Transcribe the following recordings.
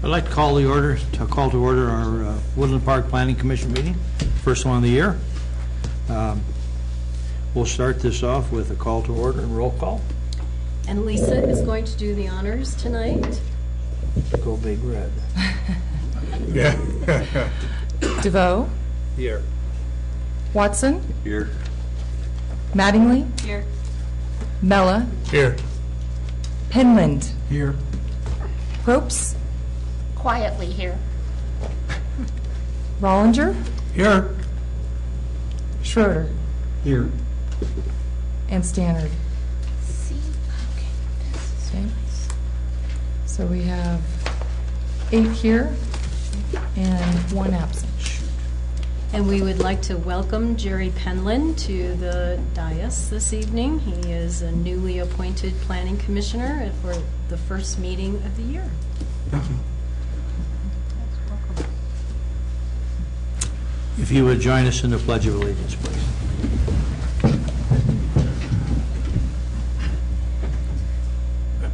I'd like to call to order our Woodland Park Planning Commission meeting, first one of the year. We'll start this off with a call to order and roll call. And Lisa is going to do the honors tonight. Go Big Red. Yeah. DeVoe. Here. Watson. Here. Mattingly. Here. Mella. Here. Penland. Here. Probst. Quietly here. Rollinger. Here. Schroeder. Here. And Stannard. See? Okay. Okay. So we have 8 here and 1 absent. And we would like to welcome Jerry Penland to the dais this evening. He is a newly appointed planning commissioner for the first meeting of the year. Thank you. If you would join us in the Pledge of Allegiance, please.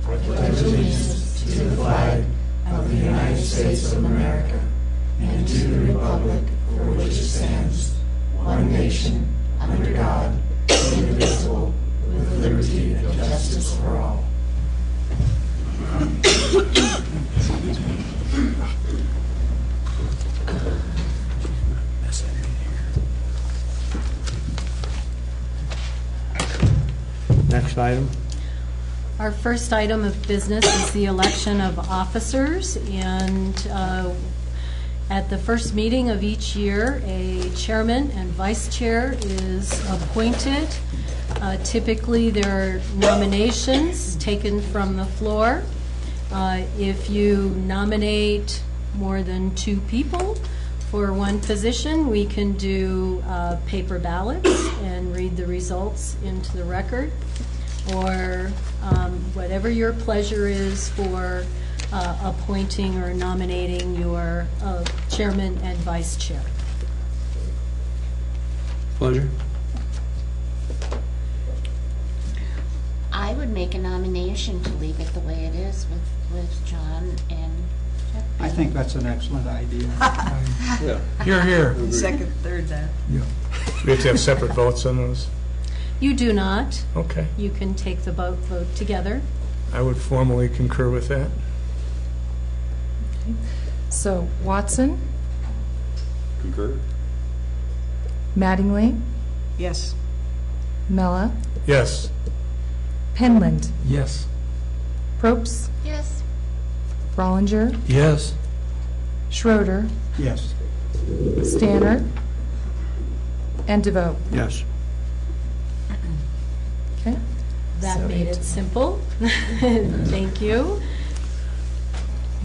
Pledge allegiance to the flag of the United States of America and to the republic for which it stands, one nation, under God, indivisible, with liberty and justice for all. Next item. Our first item of business is the election of officers, and at the first meeting of each year, a chairman and vice chair is appointed. Typically, there are nominations taken from the floor. If you nominate more than 2 people for one position, we can do paper ballots and read the results into the record, or whatever your pleasure is for appointing or nominating your chairman and vice chair. Pleasure. I would make a nomination to leave it the way it is with John and Jeff. I think that's an excellent idea. Here. Second, third, that. Yeah. We have to have separate votes on those? You do not. Okay. You can take the vote together. I would formally concur with that. Okay. So Watson. Concur. Mattingly. Yes. Mella. Yes. Penland. Yes. Probst. Yes. Rollinger. Yes. Schroeder. Yes. Stannard. And DeVoe. Yes. Okay. That So made 8. it simple. Thank you.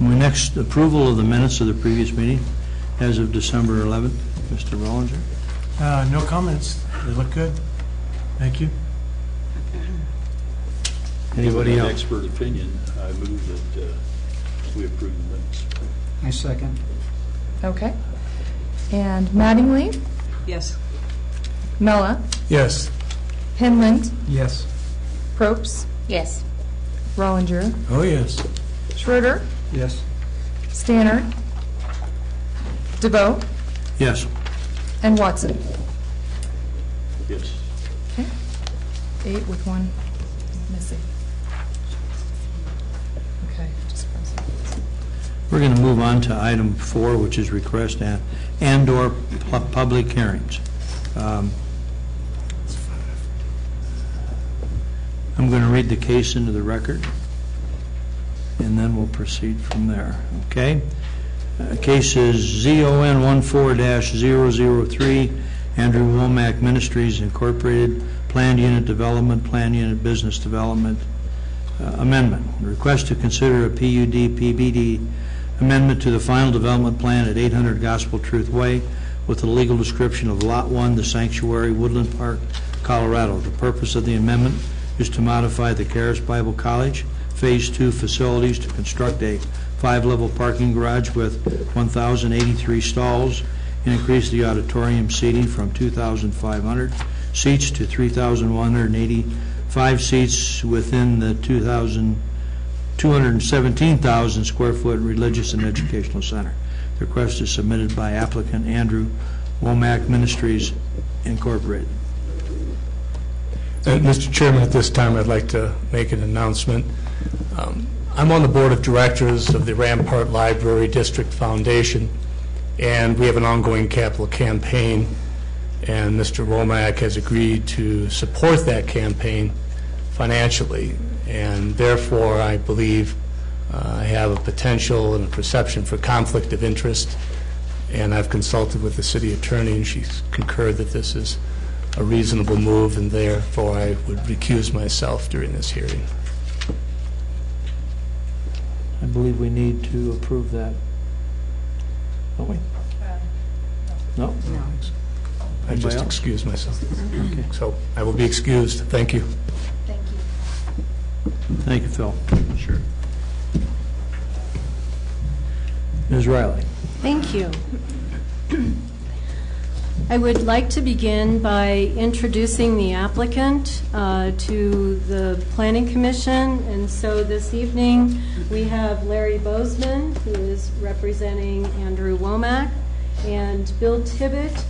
Next, approval of the minutes of the previous meeting as of December 11th. Mr. Rollinger. No comments. They look good. Thank you. Anybody An else? expert opinion, I move that we approve the minutes. I second. Okay. And Mattingly. Yes. Mella. Yes. Penland. Yes. Probst. Yes. Rollinger. Oh, yes. Schroeder. Yes. Stannard. DeVoe. Yes. And Watson. Yes. Okay. 8 with 1 missing. Okay. Just press it. We're going to move on to item 4, which is request and/or public hearings. I'm going to read the case into the record, and then we'll proceed from there. Okay? Case is ZON 14-003, Andrew Womack Ministries Incorporated, Planned Unit Development, Planned Unit Business Development Amendment. Request to consider a PUD-PBD amendment to the final development plan at 800 Gospel Truth Way with the legal description of Lot 1, the Sanctuary, Woodland Park, Colorado. The purpose of the amendment is to modify the Charis Bible College Phase 2 facilities to construct a 5-level parking garage with 1,083 stalls and increase the auditorium seating from 2,500 seats to 3,185 seats within the 217,000 square foot religious and educational center. The request is submitted by applicant Andrew Womack Ministries, Incorporated. Mr. Chairman, at this time, I'd like to make an announcement. I'm on the board of directors of the Rampart Library District Foundation, and we have an ongoing capital campaign, and Mr. Womack has agreed to support that campaign financially, and therefore I believe I have a potential and a perception for conflict of interest, and I've consulted with the city attorney, and she's concurred that this is a reasonable move, and therefore I would recuse myself during this hearing. I believe we need to approve that, don't we? No? I Anybody just else? excuse myself. Okay. So I will be excused. Thank you. Thank you. Thank you, Phil. Sure. Ms. Riley. Thank you. I would like to begin by introducing the applicant to the Planning Commission. And so this evening, we have Larry Bozeman, who is representing Andrew Womack, and Bill Tibbett,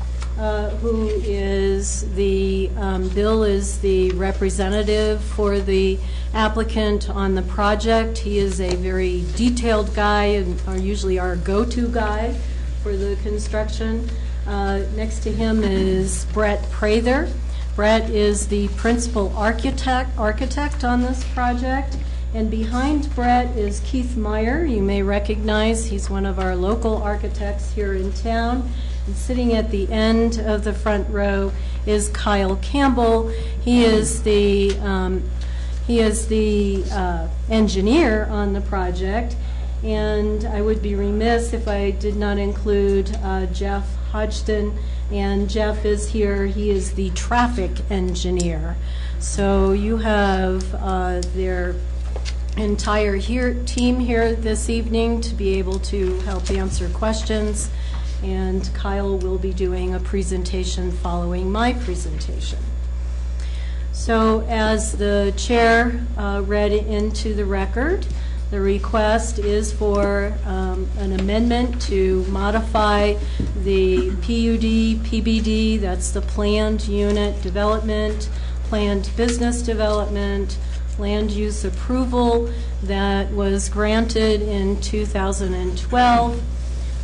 who is Bill is the representative for the applicant on the project. He is a very detailed guy and usually our go-to guy for the construction. Next to him is Brett Prather. Brett is the principal architect on this project. And behind Brett is Keith Meyer. You may recognize he's one of our local architects here in town. And sitting at the end of the front row is Kyle Campbell. He is the engineer on the project. And I would be remiss if I did not include Jeff Hodgson, and Jeff is here. He is the traffic engineer. So you have their entire team here this evening to be able to help answer questions, and Kyle will be doing a presentation following my presentation. So as the chair read into the record, the request is for an amendment to modify the PUD, PBD, that's the planned unit development, planned business development, land use approval that was granted in 2012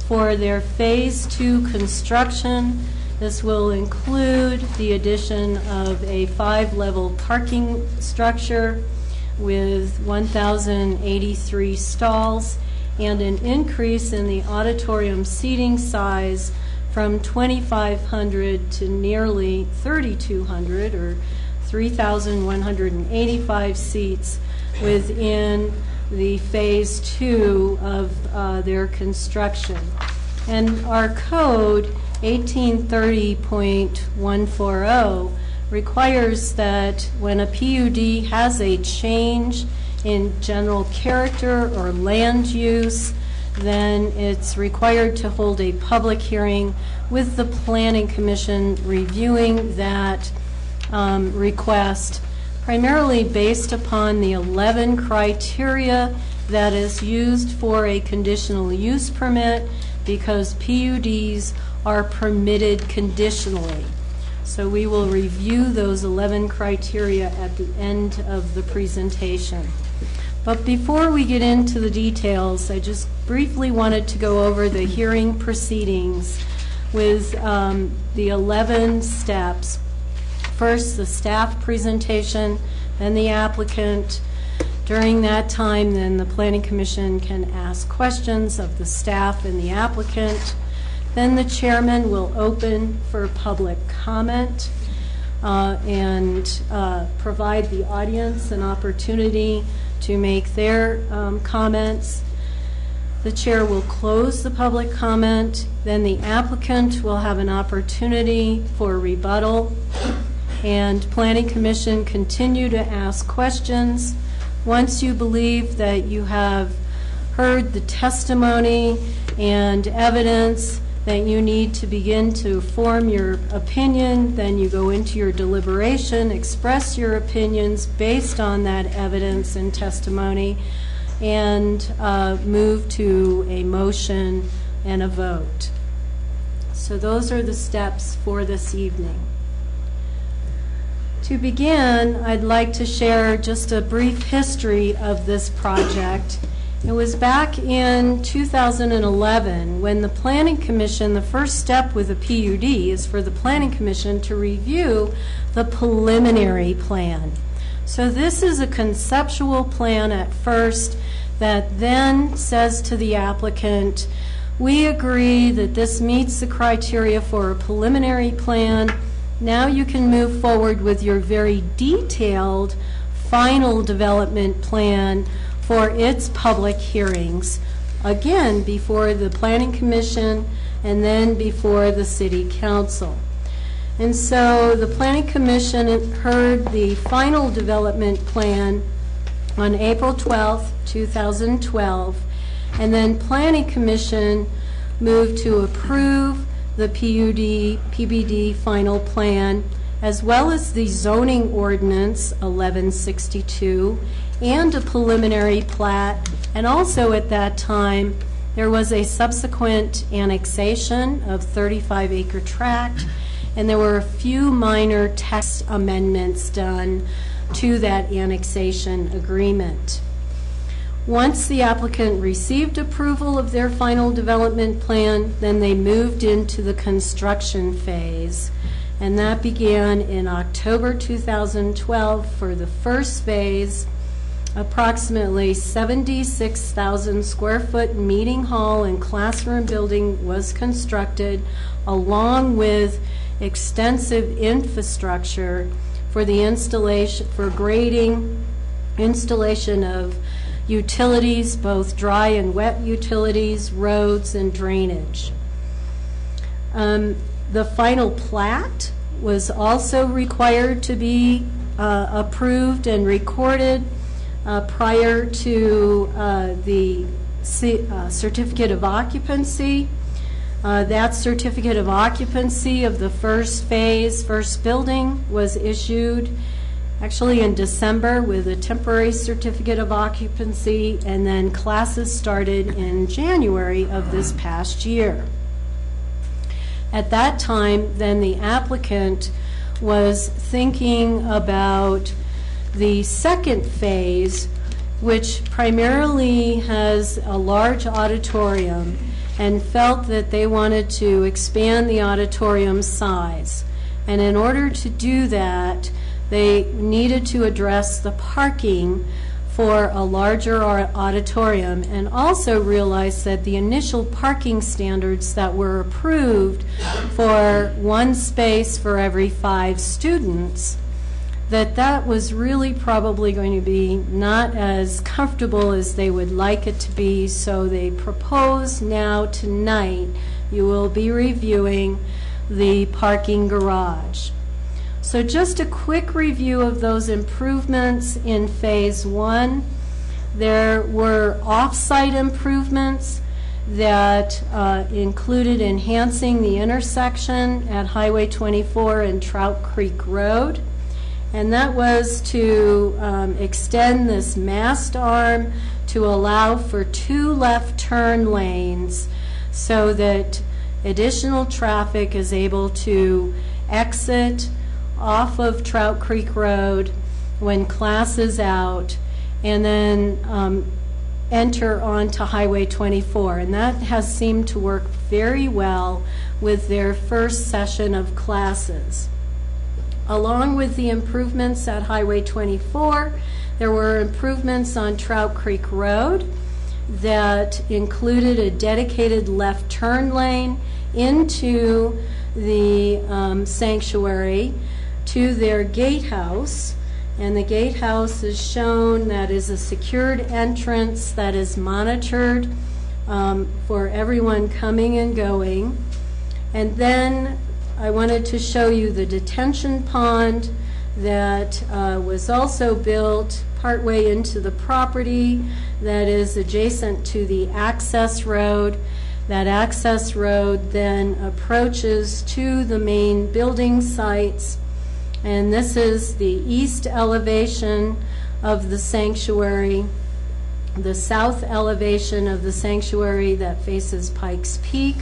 for their Phase 2 construction. This will include the addition of a 5-level parking structure with 1,083 stalls and an increase in the auditorium seating size from 2,500 to nearly 3,200, or 3,185 seats within the Phase 2 of their construction. And our code, 1830.140, requires that when a PUD has a change in general character or land use, then it's required to hold a public hearing with the Planning Commission reviewing that request, primarily based upon the 11 criteria that is used for a conditional use permit, because PUDs are permitted conditionally. So we will review those 11 criteria at the end of the presentation. But before we get into the details, I just briefly wanted to go over the hearing proceedings with the 11 steps. First, the staff presentation, then the applicant. During that time, then the Planning Commission can ask questions of the staff and the applicant. Then the chairman will open for public comment and provide the audience an opportunity to make their comments. The chair will close the public comment. Then the applicant will have an opportunity for rebuttal. And Planning Commission continue to ask questions. Once you believe that you have heard the testimony and evidence that you need to begin to form your opinion, then you go into your deliberation, express your opinions based on that evidence and testimony, and move to a motion and a vote. So those are the steps for this evening. To begin, I'd like to share just a brief history of this project. It was back in 2011 when the Planning Commission, the first step with a PUD is for the Planning Commission to review the preliminary plan. So this is a conceptual plan at first that then says to the applicant, we agree that this meets the criteria for a preliminary plan. Now you can move forward with your very detailed final development plan for its public hearings, again before the Planning Commission and then before the City Council. And so the Planning Commission heard the final development plan on April 12th, 2012, and then Planning Commission moved to approve the PBD final plan, as well as the zoning ordinance 1162 and a preliminary plat. And also at that time there was a subsequent annexation of 35-acre tract, and there were a few minor text amendments done to that annexation agreement. Once the applicant received approval of their final development plan, then they moved into the construction phase. And that began in October 2012 for the first phase. Approximately 76,000 square foot meeting hall and classroom building was constructed, along with extensive infrastructure for the installation, for grading, installation of utilities, both dry and wet utilities, roads, and drainage. The final plat was also required to be approved and recorded prior to the certificate of occupancy. That certificate of occupancy of the first phase, first building, was issued actually in December with a temporary certificate of occupancy, and then classes started in January of this past year. At that time, then the applicant was thinking about the second phase, which primarily has a large auditorium, and felt that they wanted to expand the auditorium size. And in order to do that, they needed to address the parking for a larger auditorium, and also realized that the initial parking standards that were approved for one space for every 5 students, that was really probably going to be not as comfortable as they would like it to be. So they propose now tonight you will be reviewing the parking garage. So just a quick review of those improvements in phase 1. There were off-site improvements that included enhancing the intersection at Highway 24 and Trout Creek Road. And that was to extend this mast arm to allow for 2 left turn lanes so that additional traffic is able to exit off of Trout Creek Road when class is out, and then enter onto Highway 24. And that has seemed to work very well with their first session of classes. Along with the improvements at Highway 24, there were improvements on Trout Creek Road that included a dedicated left turn lane into the sanctuary to their gatehouse. And the gatehouse is shown, that is a secured entrance that is monitored for everyone coming and going. And then I wanted to show you the detention pond that was also built partway into the property that is adjacent to the access road. That access road then approaches to the main building sites, and this is the east elevation of the sanctuary. the south elevation of the sanctuary that faces Pikes Peak.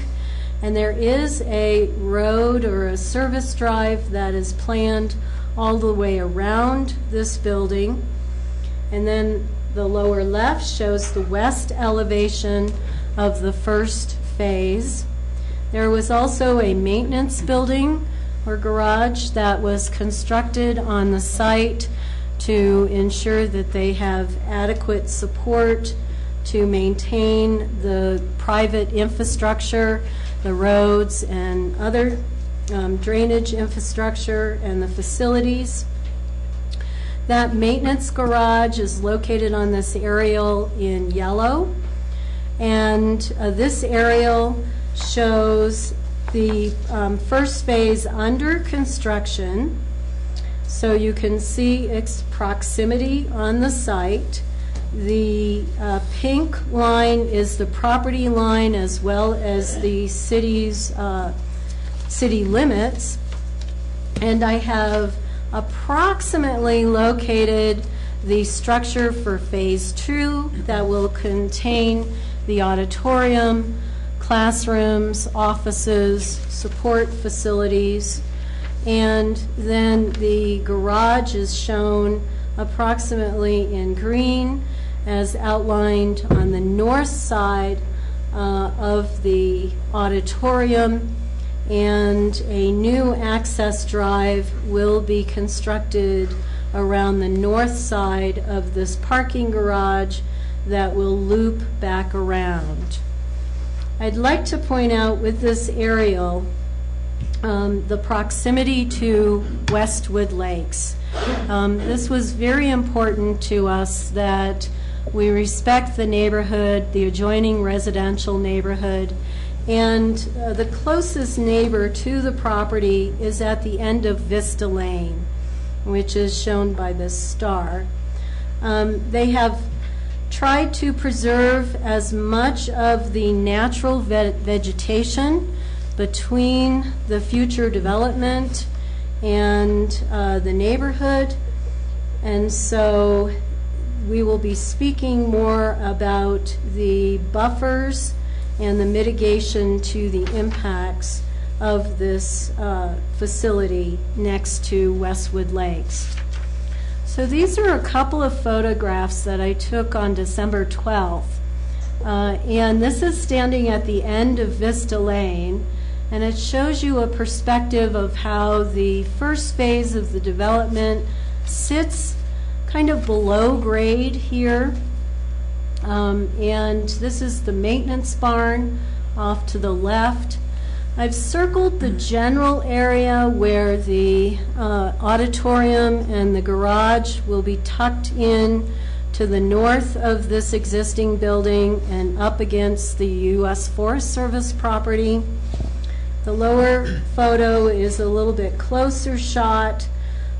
And there is a road or a service drive that is planned all the way around this building. And then the lower left shows the west elevation of the first phase. There was also a maintenance building or garage that was constructed on the site to ensure that they have adequate support to maintain the private infrastructure, the roads and other drainage infrastructure and the facilities. That maintenance garage is located on this aerial in yellow, and this aerial shows the first phase under construction, so you can see its proximity on the site. The pink line is the property line as well as the city's city limits, and I have approximately located the structure for phase 2 that will contain the auditorium, classrooms, offices, support facilities, and then the garage is shown approximately in green as outlined on the north side of the auditorium, and a new access drive will be constructed around the north side of this parking garage that will loop back around. I'd like to point out with this aerial the proximity to Westwood Lakes. This was very important to us that we respect the neighborhood, the adjoining residential neighborhood, and the closest neighbor to the property is at the end of Vista Lane, which is shown by this star. They have tried to preserve as much of the natural vegetation between the future development and the neighborhood, and so we will be speaking more about the buffers and the mitigation to the impacts of this facility next to Westwood Lakes. So these are a couple of photographs that I took on December 12th. And this is standing at the end of Vista Lane, and it shows you a perspective of how the first phase of the development sits kind of below grade here. And this is the maintenance barn off to the left. I've circled the general area where the auditorium and the garage will be tucked in to the north of this existing building and up against the U.S. Forest Service property. The lower photo is a little bit closer shot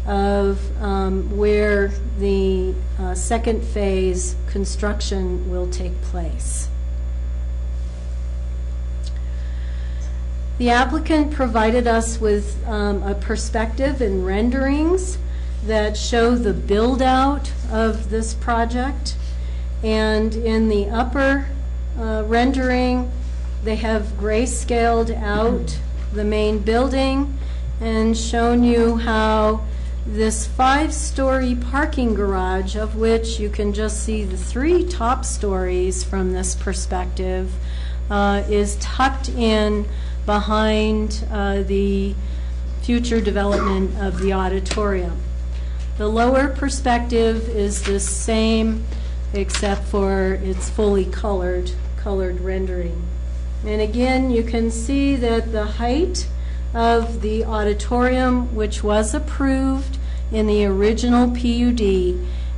of where the second phase construction will take place. The applicant provided us with a perspective and renderings that show the build-out of this project. And in the upper rendering, they have grayscaled out the main building and shown you how this 5-story parking garage, of which you can just see the 3 top stories from this perspective, is tucked in behind the future development of the auditorium. The lower perspective is the same except for its fully colored rendering. And again, you can see that the height of the auditorium, which was approved in the original PUD,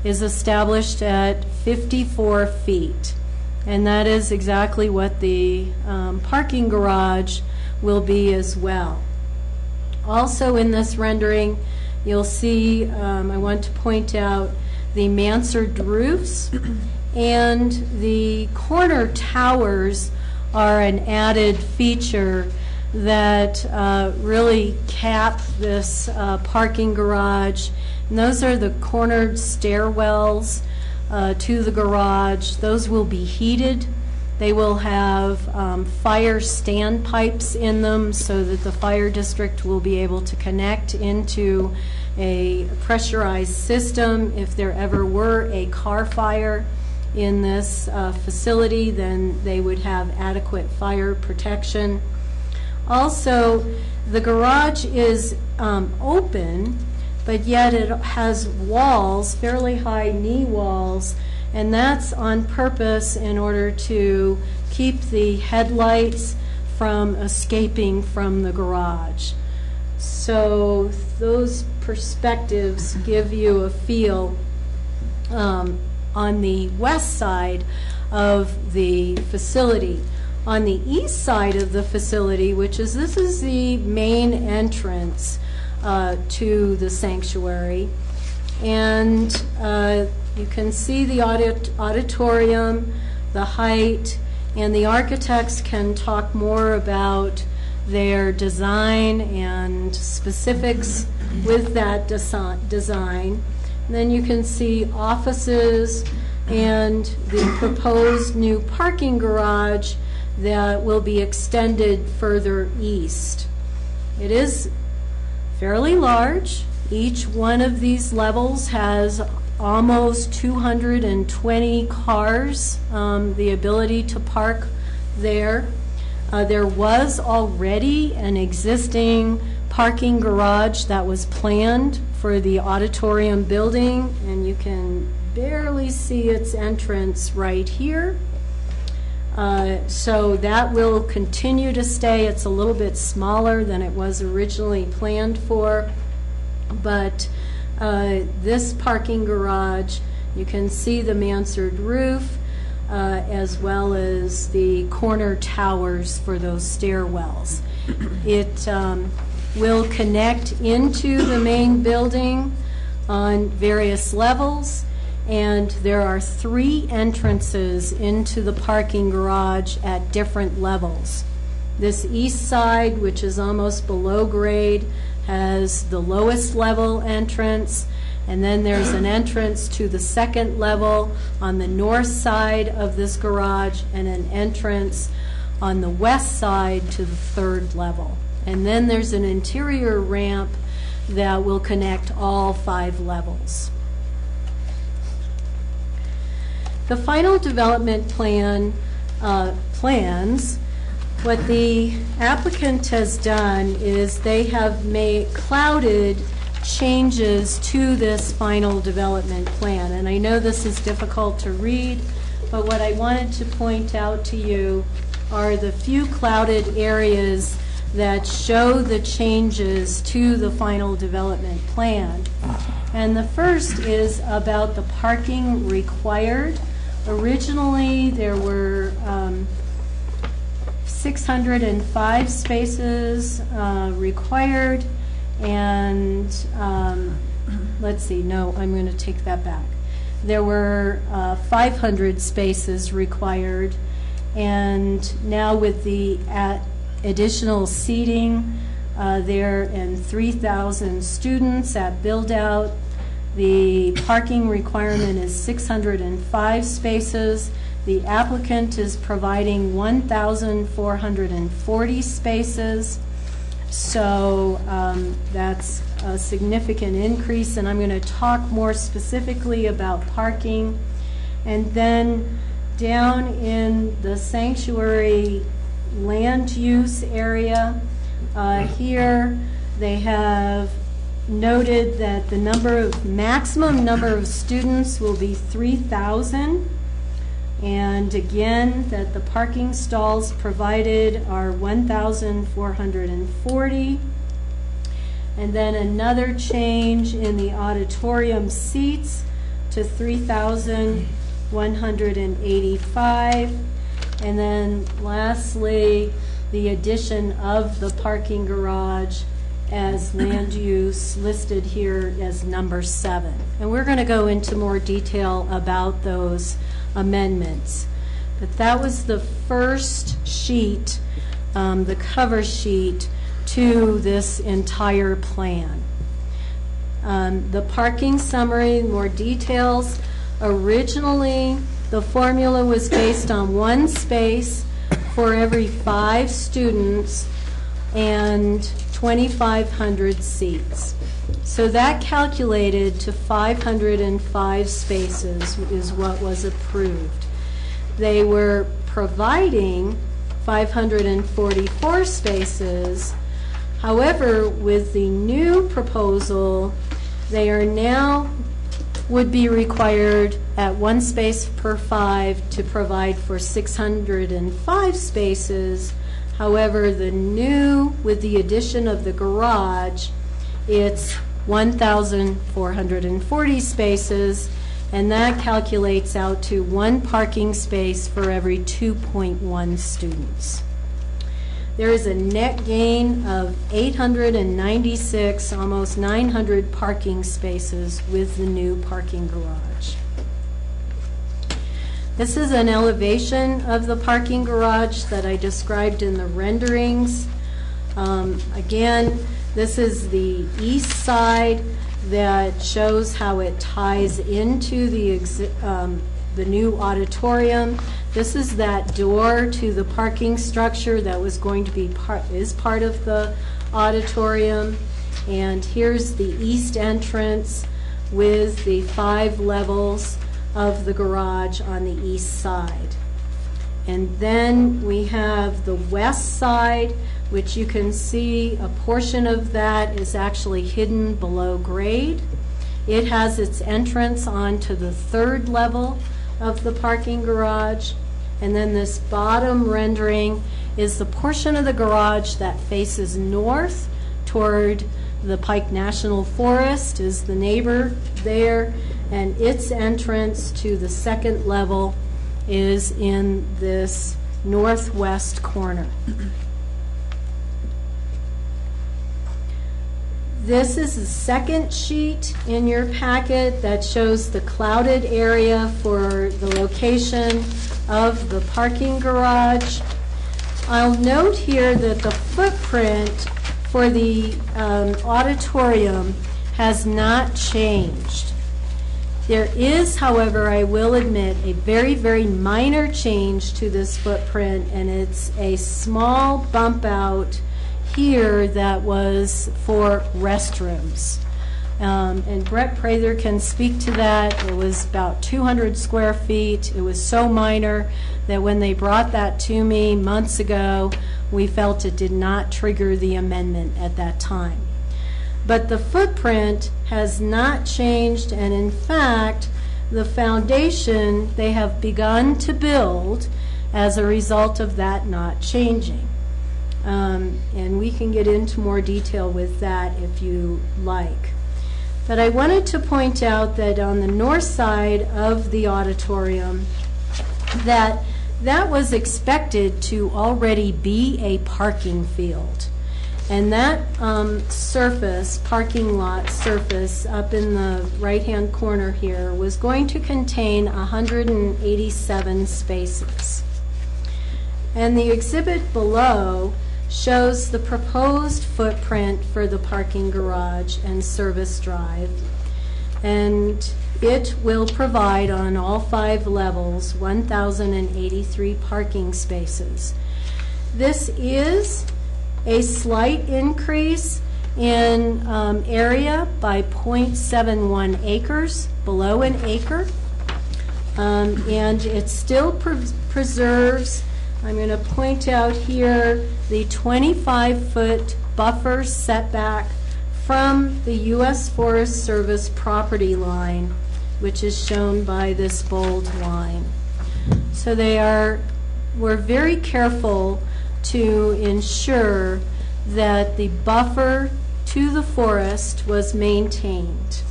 is established at 54 feet. And that is exactly what the parking garage will be as well. Also in this rendering, you'll see, I want to point out the mansard roofs, and the corner towers are an added feature that really cap this parking garage. And those are the cornered stairwells to the garage. Those will be heated. They will have fire standpipes in them so that the fire district will be able to connect into a pressurized system. If there ever were a car fire in this facility, then they would have adequate fire protection. Also, the garage is open, but yet it has walls, fairly high knee walls, and that's on purpose in order to keep the headlights from escaping from the garage. So those perspectives give you a feel on the west side of the facility. On the east side of the facility, this is the main entrance to the sanctuary, and you can see the auditorium, the height, and the architects can talk more about their design and specifics with that design. And then you can see offices and the proposed new parking garage that will be extended further east. It is fairly large. Each one of these levels has almost 220 cars, the ability to park there. There was already an existing parking garage that was planned for the auditorium building, and you can barely see its entrance right here. So that will continue to stay. It's a little bit smaller than it was originally planned for, but this parking garage, you can see the mansard roof as well as the corner towers for those stairwells. It will connect into the main building on various levels, and there are 3 entrances into the parking garage at different levels. This east side, which is almost below grade, has the lowest level entrance, and then there's an entrance to the 2nd level on the north side of this garage, and an entrance on the west side to the 3rd level. And then there's an interior ramp that will connect all 5 levels. The final development plans, what the applicant has done is they have made clouded changes to this final development plan. And I know this is difficult to read, but what I wanted to point out to you are the few clouded areas that show the changes to the final development plan. And the first is about the parking required. Originally, there were 605 spaces required, and let's see, no, I'm going to take that back. There were 500 spaces required, and now with the additional seating there and 3,000 students at build-out, the parking requirement is 605 spaces. The applicant is providing 1,440 spaces. So that's a significant increase, and I'm going to talk more specifically about parking. And then down in the sanctuary land use area, here they have noted that the maximum number of students will be 3,000, and again that the parking stalls provided are 1,440. And then another change in the auditorium seats to 3,185. And then lastly, the addition of the parking garage as land use listed here as number 7. And we're going to go into more detail about those amendments. But that was the first sheet, the cover sheet to this entire plan. The parking summary, more details. Originally, the formula was based on 1 space for every 5 students and 2,500 seats. So that calculated to 505 spaces is what was approved. They were providing 544 spaces. However, with the new proposal, they are now would be required at 1 space per 5 to provide for 605 spaces. However, the new, with the addition of the garage, it's 1,440 spaces, and that calculates out to 1 parking space for every 2.1 students. There is a net gain of 896, almost 900 parking spaces with the new parking garage. This is an elevation of the parking garage that I described in the renderings. Again, this is the east side that shows how it ties into the new auditorium. This is that door to the parking structure that was going to be part of the auditorium. And here's the east entrance with the 5 levels of the garage on the east side. And then we have the west side, which you can see a portion of that is actually hidden below grade. It has its entrance onto the 3rd level of the parking garage. And then this bottom rendering is the portion of the garage that faces north toward the Pike National Forest, is the neighbor there, and its entrance to the 2nd level is in this northwest corner. This is the second sheet in your packet that shows the clouded area for the location of the parking garage. I'll note here that the footprint for the auditorium has not changed. There is, however, I will admit, a very, very minor change to this footprint, and it's a small bump out here that was for restrooms. And Brett Prather can speak to that. It was about 200 square feet. It was so minor that when they brought that to me months ago, we felt it did not trigger the amendment at that time. But the footprint has not changed, and in fact, the foundation they have begun to build as a result of that not changing. And we can get into more detail with that if you like. But I wanted to point out that on the north side of the auditorium, that was expected to already be a parking field. And that surface, parking lot surface up in the right-hand corner here, was going to contain 187 spaces. And the exhibit below shows the proposed footprint for the parking garage and service drive. And it will provide on all 5 levels 1,083 parking spaces. This is a slight increase in area by 0.71 acres, below an acre. And it still preserves, I'm going to point out here, the 25-foot buffer setback from the U.S. Forest Service property line, which is shown by this bold line. So we're very careful to ensure that the buffer to the forest was maintained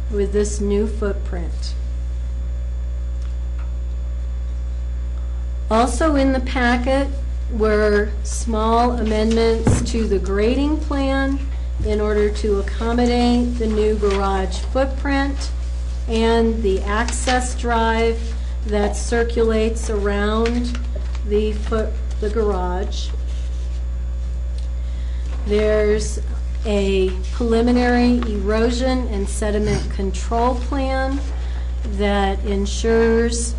with this new footprint. Also in the packet were small amendments to the grading plan in order to accommodate the new garage footprint and the access drive that circulates around the garage. There's a preliminary erosion and sediment control plan that ensures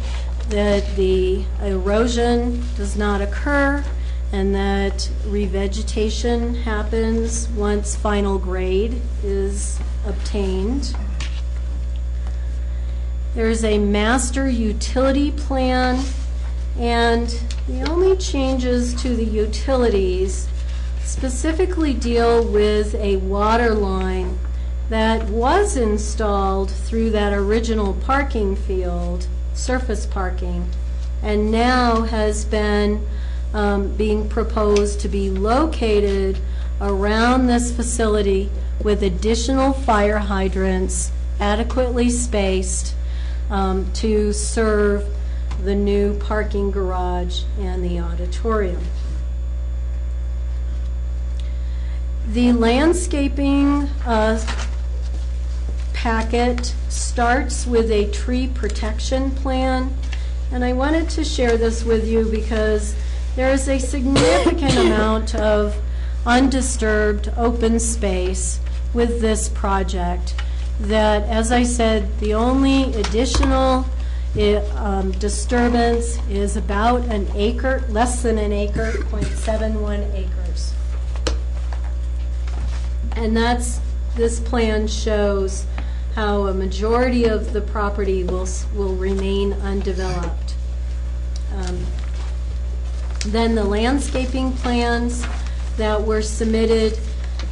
that the erosion does not occur and that revegetation happens once final grade is obtained. There's a master utility plan, and the only changes to the utilities specifically deal with a water line that was installed through that original parking field, surface parking, and now has been being proposed to be located around this facility with additional fire hydrants adequately spaced to serve the new parking garage and the auditorium. The landscaping packet starts with a tree protection plan, and I wanted to share this with you because there is a significant amount of undisturbed open space with this project that, as I said, the only additional disturbance is about an acre, less than an acre, 0.71 acres. And this plan shows how a majority of the property will remain undeveloped. Then the landscaping plans that were submitted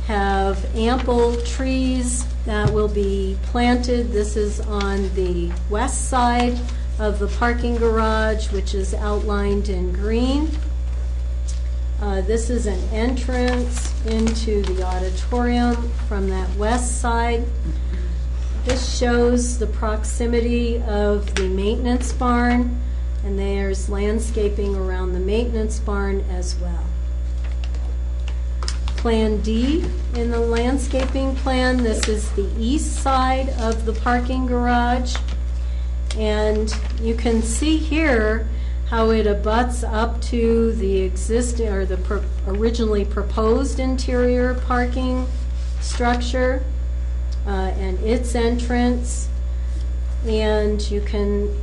have ample trees that will be planted. This is on the west side of the parking garage, which is outlined in green. This is an entrance into the auditorium from that west side. This shows the proximity of the maintenance barn, and there's landscaping around the maintenance barn as well. Plan D in the landscaping plan, this is the east side of the parking garage, and you can see here how it abuts up to the existing or the originally proposed interior parking structure and its entrance, and you can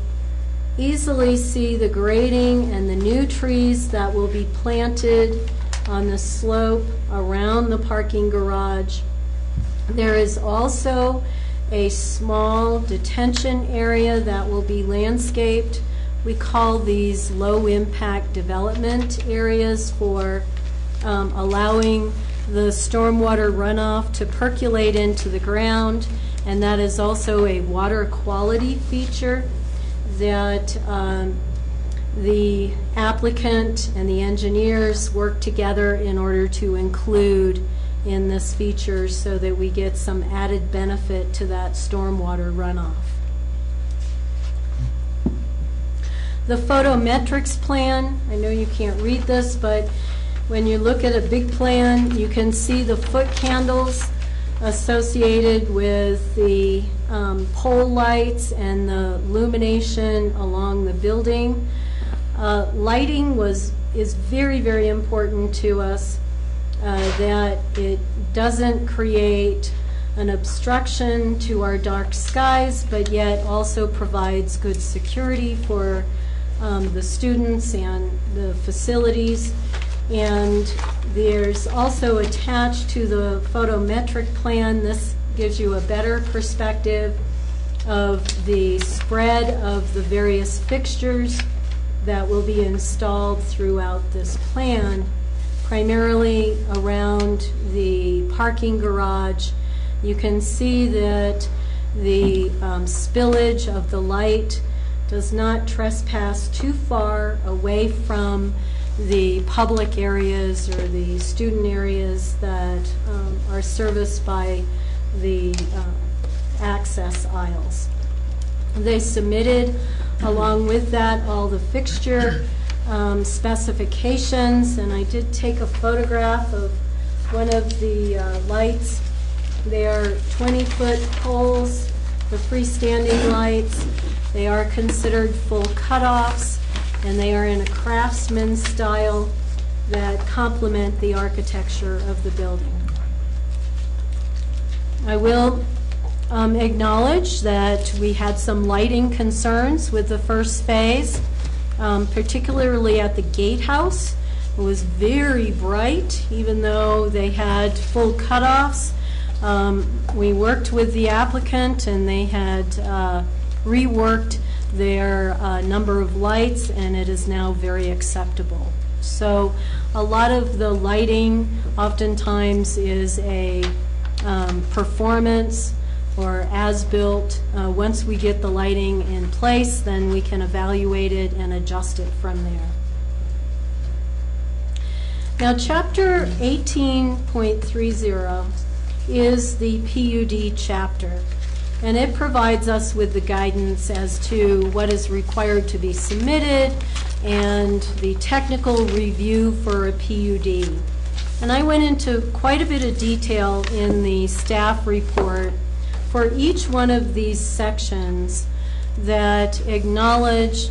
easily see the grading and the new trees that will be planted on the slope around the parking garage. There is also a small detention area that will be landscaped. We call these low impact development areas for allowing the stormwater runoff to percolate into the ground, and that is also a water quality feature that the applicant and the engineers work together in order to include in this feature so that we get some added benefit to that stormwater runoff. The photometrics plan, I know you can't read this, but when you look at a big plan, you can see the foot candles associated with the pole lights and the illumination along the building. Lighting is very, very important to us, that it doesn't create an obstruction to our dark skies, but yet also provides good security for the students and the facilities. And there's also attached to the photometric plan, this gives you a better perspective of the spread of the various fixtures that will be installed throughout this plan, primarily around the parking garage. You can see that the spillage of the light does not trespass too far away from the public areas or the student areas that are serviced by the access aisles. They submitted, along with that, all the fixture specifications, and I did take a photograph of one of the lights. They are 20-foot poles, the freestanding lights. They are considered full cutoffs, and they are in a craftsman style that complement the architecture of the building. I will acknowledge that we had some lighting concerns with the first phase, particularly at the gatehouse. It was very bright, even though they had full cutoffs. We worked with the applicant, and they had reworked their number of lights, and it is now very acceptable. So a lot of the lighting oftentimes is a performance or as-built. Once we get the lighting in place, then we can evaluate it and adjust it from there. Now, Chapter 18.30 is the PUD chapter, and it provides us with the guidance as to what is required to be submitted and the technical review for a PUD. And I went into quite a bit of detail in the staff report for each one of these sections that acknowledge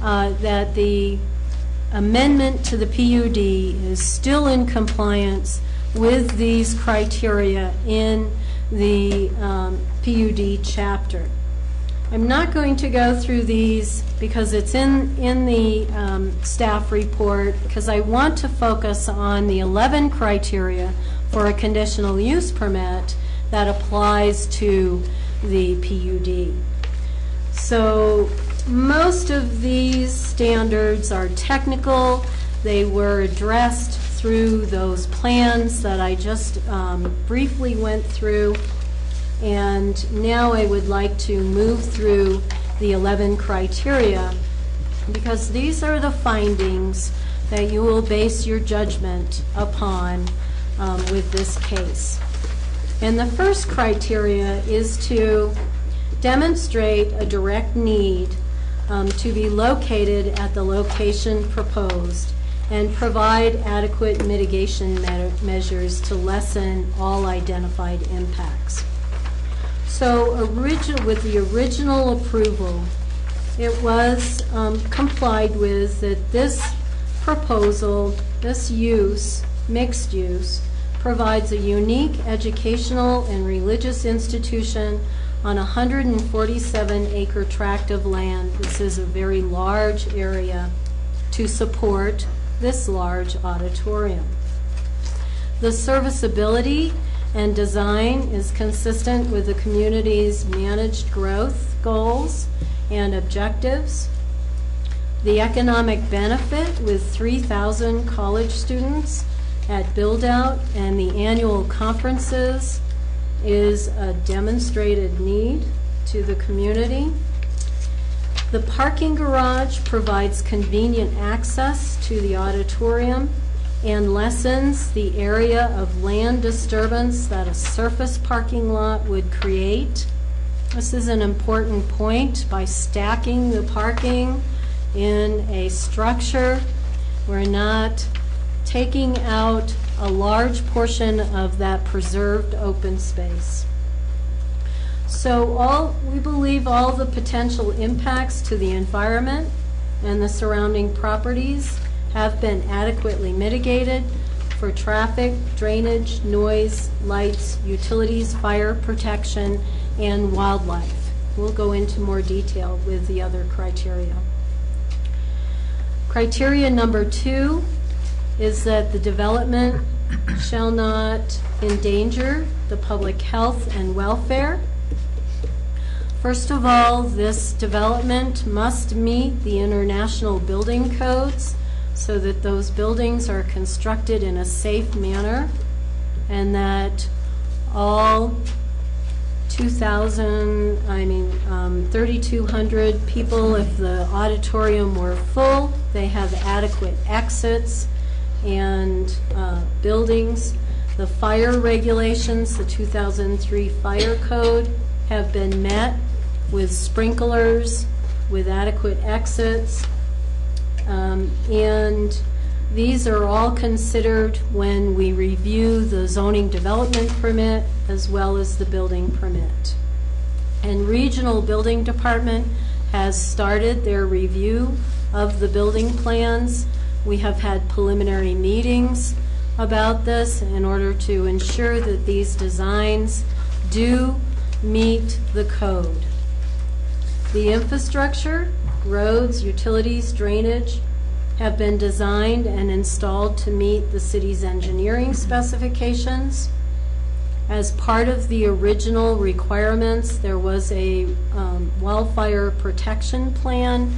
that the amendment to the PUD is still in compliance with these criteria in the PUD chapter. I'm not going to go through these because it's in the staff report, because I want to focus on the 11 criteria for a conditional use permit that applies to the PUD. So most of these standards are technical. They were addressed through those plans that I just briefly went through. And now I would like to move through the 11 criteria, because these are the findings that you will base your judgment upon with this case. And the first criteria is to demonstrate a direct need to be located at the location proposed and provide adequate mitigation measures to lessen all identified impacts. So with the original approval, it was complied with that this proposal, this use, mixed use, provides a unique educational and religious institution on a 147-acre tract of land. This is a very large area to support this large auditorium. The serviceability and design is consistent with the community's managed growth goals and objectives. The economic benefit with 3,000 college students at build-out and the annual conferences is a demonstrated need to the community. The parking garage provides convenient access to the auditorium and lessens the area of land disturbance that a surface parking lot would create. This is an important point. By stacking the parking in a structure, we're not taking out a large portion of that preserved open space. So we believe all the potential impacts to the environment and the surrounding properties have been adequately mitigated for traffic, drainage, noise, lights, utilities, fire protection, and wildlife. We'll go into more detail with the other criteria. Criteria number 2 is that the development shall not endanger the public health and welfare. First of all, this development must meet the international building codes so that those buildings are constructed in a safe manner, and that all 3,200 people, if the auditorium were full, they have adequate exits and buildings. The fire regulations, the 2003 fire code, have been met with sprinklers, with adequate exits. And these are all considered when we review the zoning development permit as well as the building permit. And Regional Building Department has started their review of the building plans. We have had preliminary meetings about this in order to ensure that these designs do meet the code. The infrastructure, roads, utilities, drainage, have been designed and installed to meet the city's engineering specifications. As part of the original requirements, there was a wildfire protection plan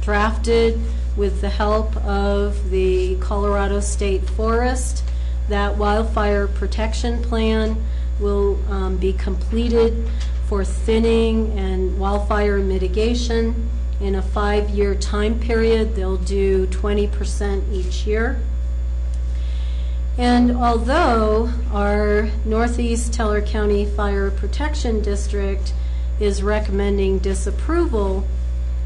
drafted with the help of the Colorado State Forest. That wildfire protection plan will be completed for thinning and wildfire mitigation in a 5-year time period. They'll do 20% each year. And although our Northeast Teller County Fire Protection District is recommending disapproval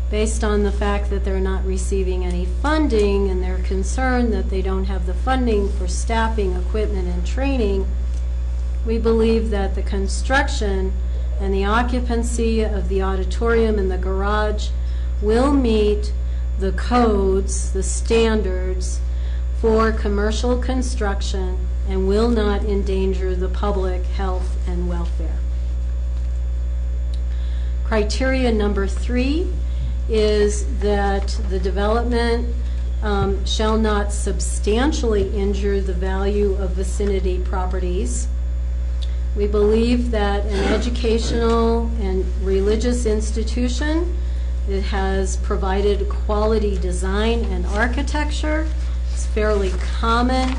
based on the fact that they're not receiving any funding and they're concerned that they don't have the funding for staffing, equipment, and training, we believe that the construction and the occupancy of the auditorium and the garage will meet the codes, the standards for commercial construction, and will not endanger the public health and welfare. Criteria number 3 is that the development shall not substantially injure the value of vicinity properties. We believe that an educational and religious institution that has provided quality design and architecture. It's fairly common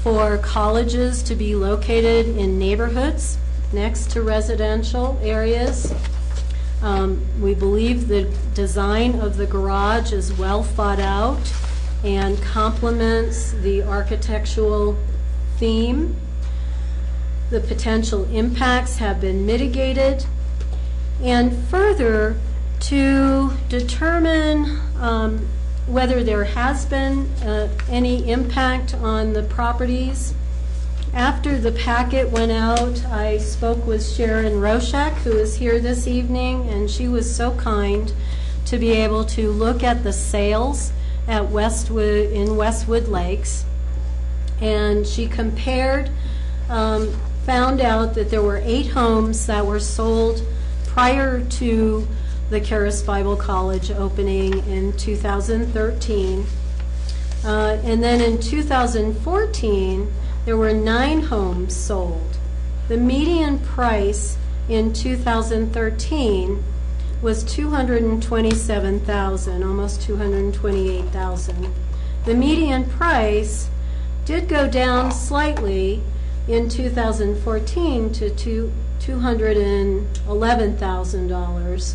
for colleges to be located in neighborhoods next to residential areas. We believe the design of the garage is well thought out and complements the architectural theme. The potential impacts have been mitigated. And further, to determine whether there has been any impact on the properties, after the packet went out, I spoke with Sharon Roshek, who is here this evening, and she was so kind to be able to look at the sales at Westwood Lakes. And she compared, found out that there were 8 homes that were sold prior to the Charis Bible College opening in 2013. And then in 2014, there were 9 homes sold. The median price in 2013 was $227,000, almost $228,000. The median price did go down slightly in 2014 to $211,000.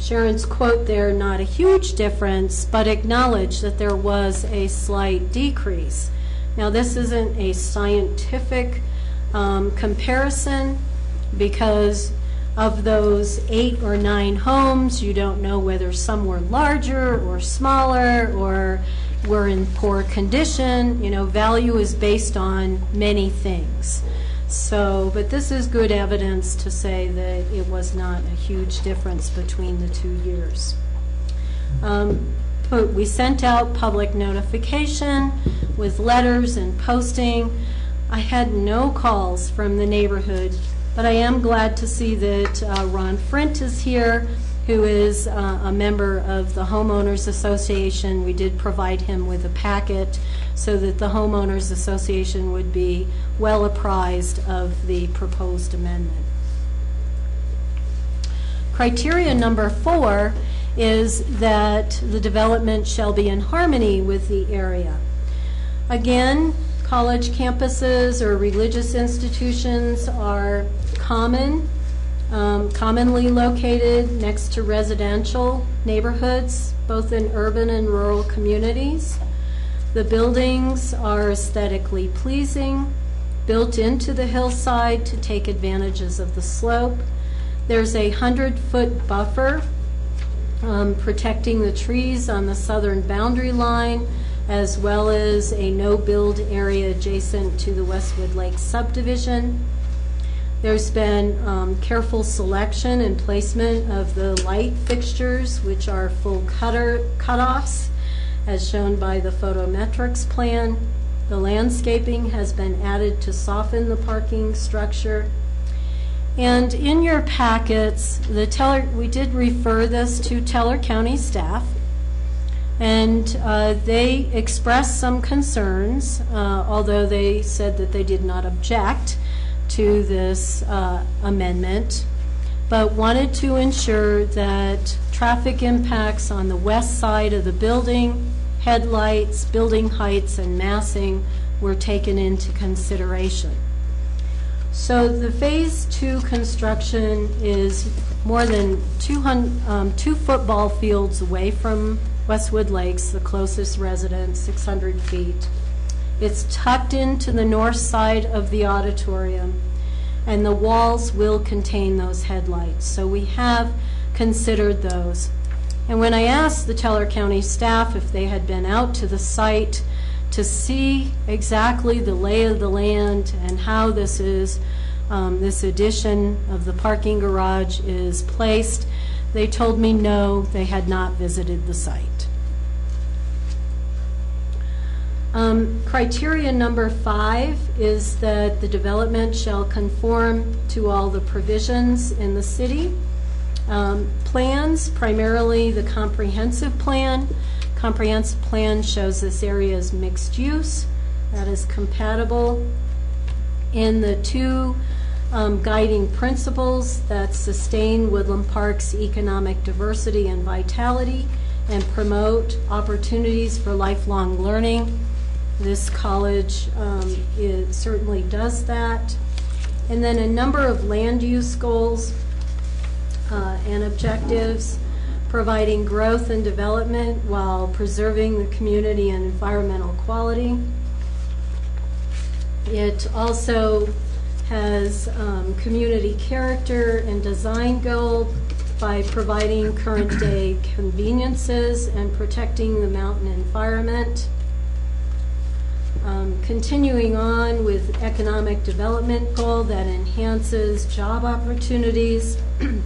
Sharon's quote there, not a huge difference, but acknowledged that there was a slight decrease. Now, this isn't a scientific comparison, because of those 8 or 9 homes, you don't know whether some were larger or smaller or were in poor condition. You know, value is based on many things. So, but this is good evidence to say that it was not a huge difference between the 2 years. We sent out public notification with letters and posting. I had no calls from the neighborhood, but I am glad to see that Ron Frint is here, who is a member of the Homeowners Association. We did provide him with a packet so that the Homeowners Association would be well apprised of the proposed amendment. Criteria number 4 is that the development shall be in harmony with the area. Again, college campuses or religious institutions are commonly located next to residential neighborhoods, both in urban and rural communities. The buildings are aesthetically pleasing, built into the hillside to take advantages of the slope. There's a 100-foot buffer protecting the trees on the southern boundary line, as well as a no-build area adjacent to the Westwood Lakes subdivision. There's been careful selection and placement of the light fixtures, which are full cutoffs, as shown by the photometrics plan. The landscaping has been added to soften the parking structure. And in your packets, we did refer this to Teller County staff, and they expressed some concerns, although they said that they did not object to this amendment, but wanted to ensure that traffic impacts on the west side of the building, headlights, building heights, and massing were taken into consideration. So the Phase 2 construction is more than 2 football fields away from Westwood Lakes, the closest residence, 600 feet. It's tucked into the north side of the auditorium, and the walls will contain those headlights. So we have considered those. And when I asked the Teller County staff if they had been out to the site to see exactly the lay of the land and how this is, this addition of the parking garage is placed, they told me no, they had not visited the site. Criteria number 5 is that the development shall conform to all the provisions in the city. Plans, primarily the comprehensive plan. Comprehensive plan shows this area as mixed use. That is compatible. In the 2 guiding principles that sustain Woodland Park's economic diversity and vitality and promote opportunities for lifelong learning. This college it certainly does that. And then a number of land use goals and objectives, providing growth and development while preserving the community and environmental quality. It also has community character and design goal by providing current day conveniences and protecting the mountain environment. Continuing on with economic development goal that enhances job opportunities,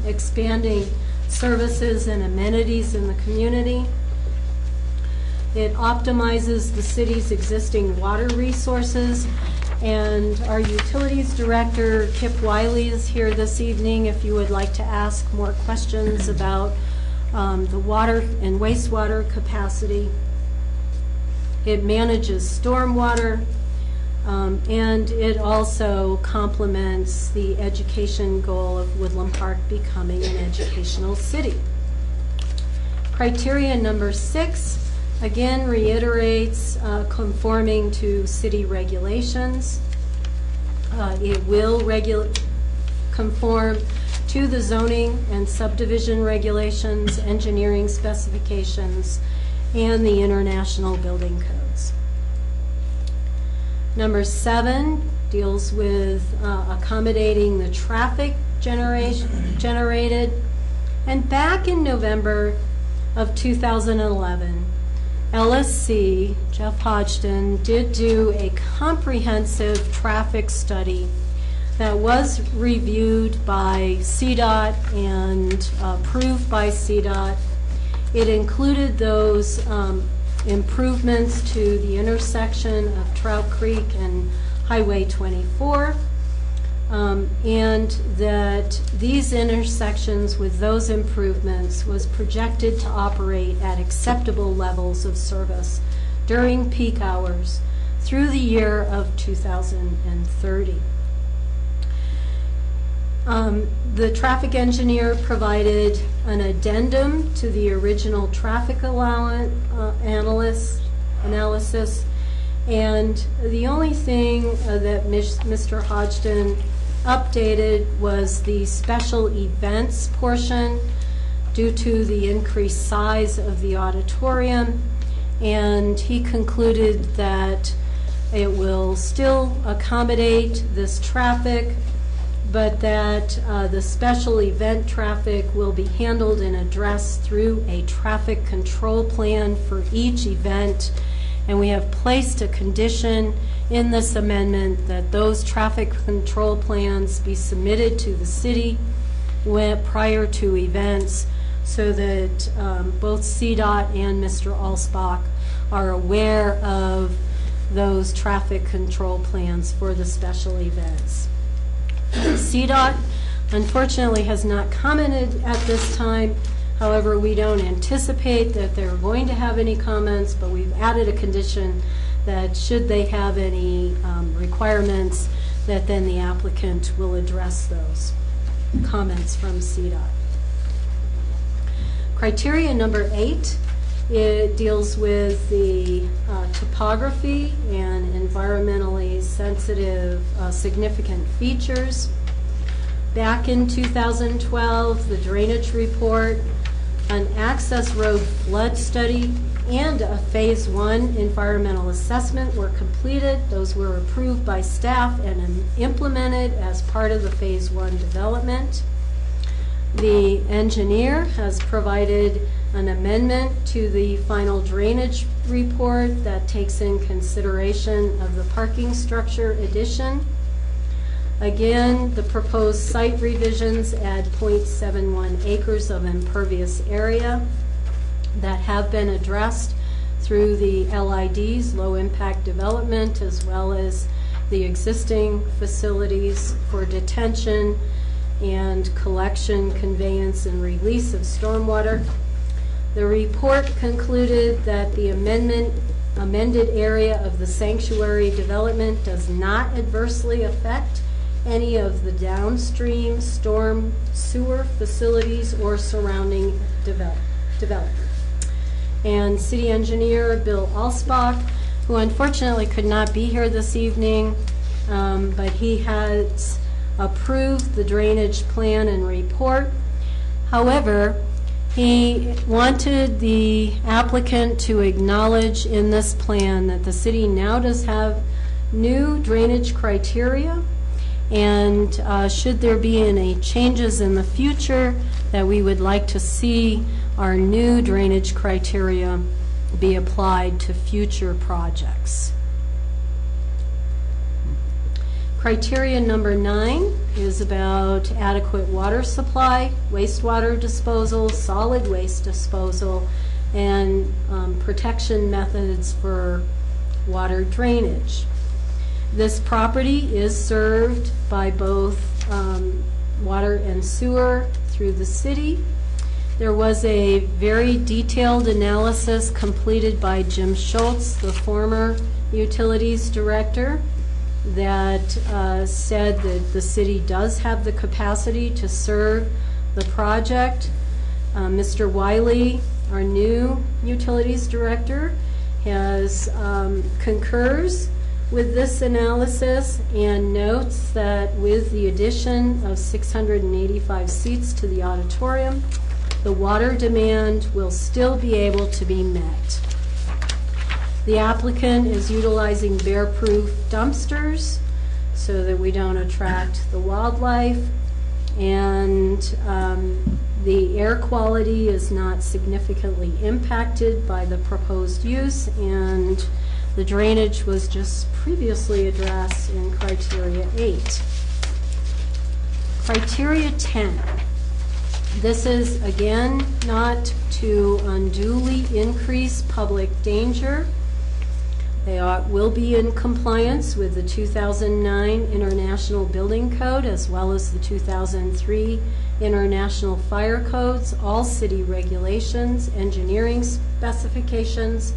expanding services and amenities in the community. It optimizes the city's existing water resources, and our utilities director, Kip Wiley, is here this evening if you would like to ask more questions about the water and wastewater capacity. It manages stormwater, and it also complements the education goal of Woodland Park becoming an educational city. Criteria number 6, again, reiterates conforming to city regulations. It will conform to the zoning and subdivision regulations, engineering specifications, and the international building codes. Number 7 deals with accommodating the traffic generated. And back in November of 2011, LSC, Jeff Hodgson, did do a comprehensive traffic study that was reviewed by CDOT and approved by CDOT. It included those improvements to the intersection of Trout Creek and Highway 24, and that these intersections with those improvements was projected to operate at acceptable levels of service during peak hours through the year of 2030. The traffic engineer provided an addendum to the original traffic analysis, and the only thing that Mr. Hodgson updated was the special events portion due to the increased size of the auditorium, and he concluded that it will still accommodate this traffic, but that the special event traffic will be handled and addressed through a traffic control plan for each event. And we have placed a condition in this amendment that those traffic control plans be submitted to the city prior to events, so that both CDOT and Mr. Alsbach are aware of those traffic control plans for the special events. CDOT unfortunately has not commented at this time. However, we don't anticipate that they're going to have any comments, but we've added a condition that should they have any requirements, that then the applicant will address those comments from CDOT. Criteria number 8, it deals with the topography and environmentally sensitive significant features. Back in 2012, the drainage report, an access road flood study, and a Phase 1 environmental assessment were completed. Those were approved by staff and implemented as part of the Phase 1 development. The engineer has provided an amendment to the final drainage report that takes in consideration of the parking structure addition. Again, the proposed site revisions add 0.71 acres of impervious area that have been addressed through the LIDs, low impact development, as well as the existing facilities for detention and collection, conveyance, and release of stormwater. The report concluded that the amended area of the sanctuary development does not adversely affect any of the downstream storm sewer facilities or surrounding development. And City Engineer Bill Alsbach, who unfortunately could not be here this evening, but he has approved the drainage plan and report. However, he wanted the applicant to acknowledge in this plan that the city now does have new drainage criteria, and should there be any changes in the future, that we would like to see our new drainage criteria be applied to future projects. Criteria number 9 is about adequate water supply, wastewater disposal, solid waste disposal, and protection methods for water drainage. This property is served by both water and sewer through the city. There was a very detailed analysis completed by Jim Schultz, the former utilities director, that said that the city does have the capacity to serve the project. Mr. Wiley, our new utilities director, has concurs with this analysis and notes that with the addition of 685 seats to the auditorium, the water demand will still be able to be met. The applicant is utilizing bear-proof dumpsters so that we don't attract the wildlife, and the air quality is not significantly impacted by the proposed use, and the drainage was just previously addressed in criteria 8. Criteria 10. This is, again, not to unduly increase public danger. They will be in compliance with the 2009 International Building Code as well as the 2003 International Fire Codes, all city regulations, engineering specifications,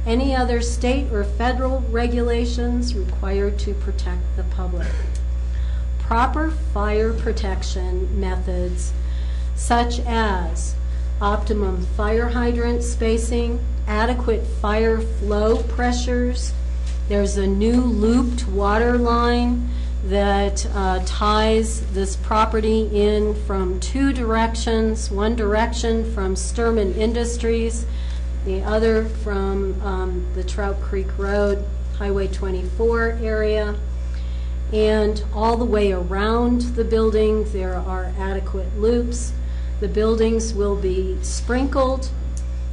any other state or federal regulations required to protect the public. Proper fire protection methods such as optimum fire hydrant spacing, adequate fire flow pressures. There's a new looped water line that ties this property in from 2 directions, one direction from Sturman Industries, the other from the Trout Creek Road, Highway 24 area. And all the way around the building there are adequate loops. The buildings will be sprinkled.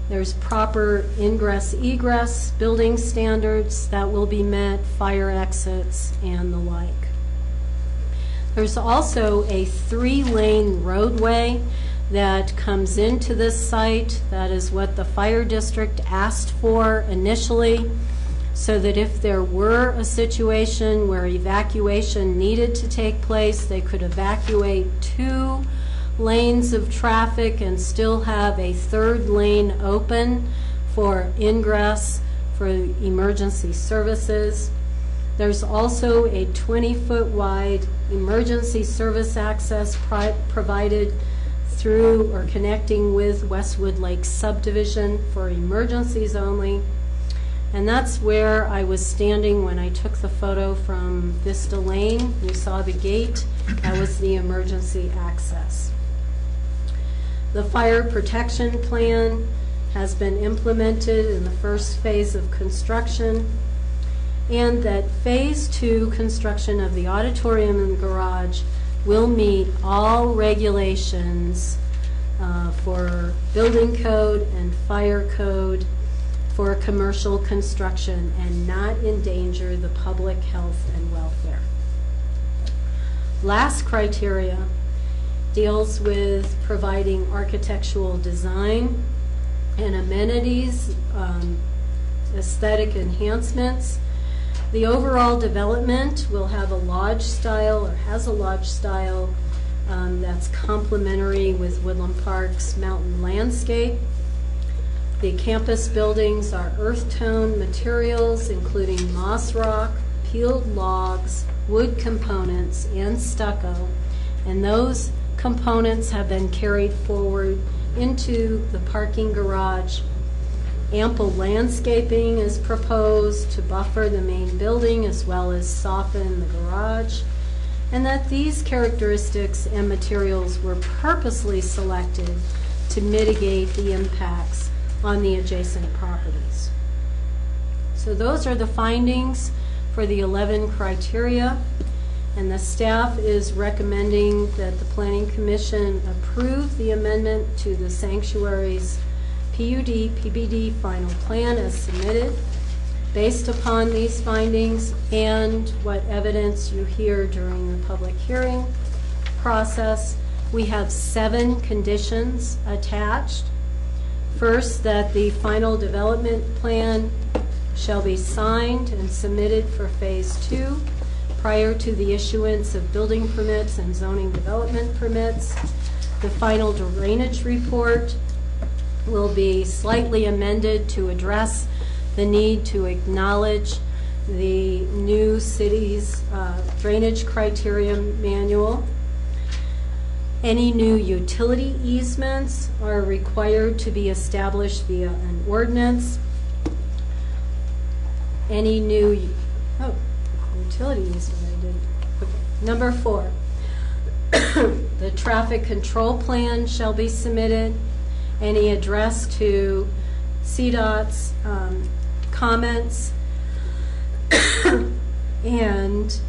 There's proper ingress-egress building standards that will be met, fire exits, and the like. There's also a 3-lane roadway that comes into this site. That is what the fire district asked for initially. so that if there were a situation where evacuation needed to take place, they could evacuate 2 lanes of traffic and still have a 3rd lane open for ingress for emergency services. There's also a 20-foot wide emergency service access provided through or connecting with Westwood Lake subdivision for emergencies only. And that's where I was standing when I took the photo from Vista Lane. You saw the gate. That was the emergency access. The fire protection plan has been implemented in the first phase of construction, and that phase 2 construction of the auditorium and garage will meet all regulations for building code and fire code for commercial construction and not endanger the public health and welfare. Last criteria deals with providing architectural design and amenities, aesthetic enhancements. The overall development will have a lodge style, or has a lodge style, that's complementary with Woodland Park's mountain landscape. The campus buildings are earth tone materials, including moss rock, peeled logs, wood components, and stucco, and those components have been carried forward into the parking garage. Ample landscaping is proposed to buffer the main building as well as soften the garage, and that these characteristics and materials were purposely selected to mitigate the impacts on the adjacent properties. So those are the findings for the 11 criteria, and the staff is recommending that the Planning Commission approve the amendment to the sanctuary's PUD PBD final plan as submitted. Based upon these findings and what evidence you hear during the public hearing process, we have 7 conditions attached. First, that the final development plan shall be signed and submitted for phase 2 prior to the issuance of building permits and zoning development permits. The final drainage report will be slightly amended to address the need to acknowledge the new city's drainage criteria manual. Any new utility easements are required to be established via an ordinance. Any new, utility easement I did. Okay. Number 4, the traffic control plan shall be submitted. Any address to CDOT's comments. And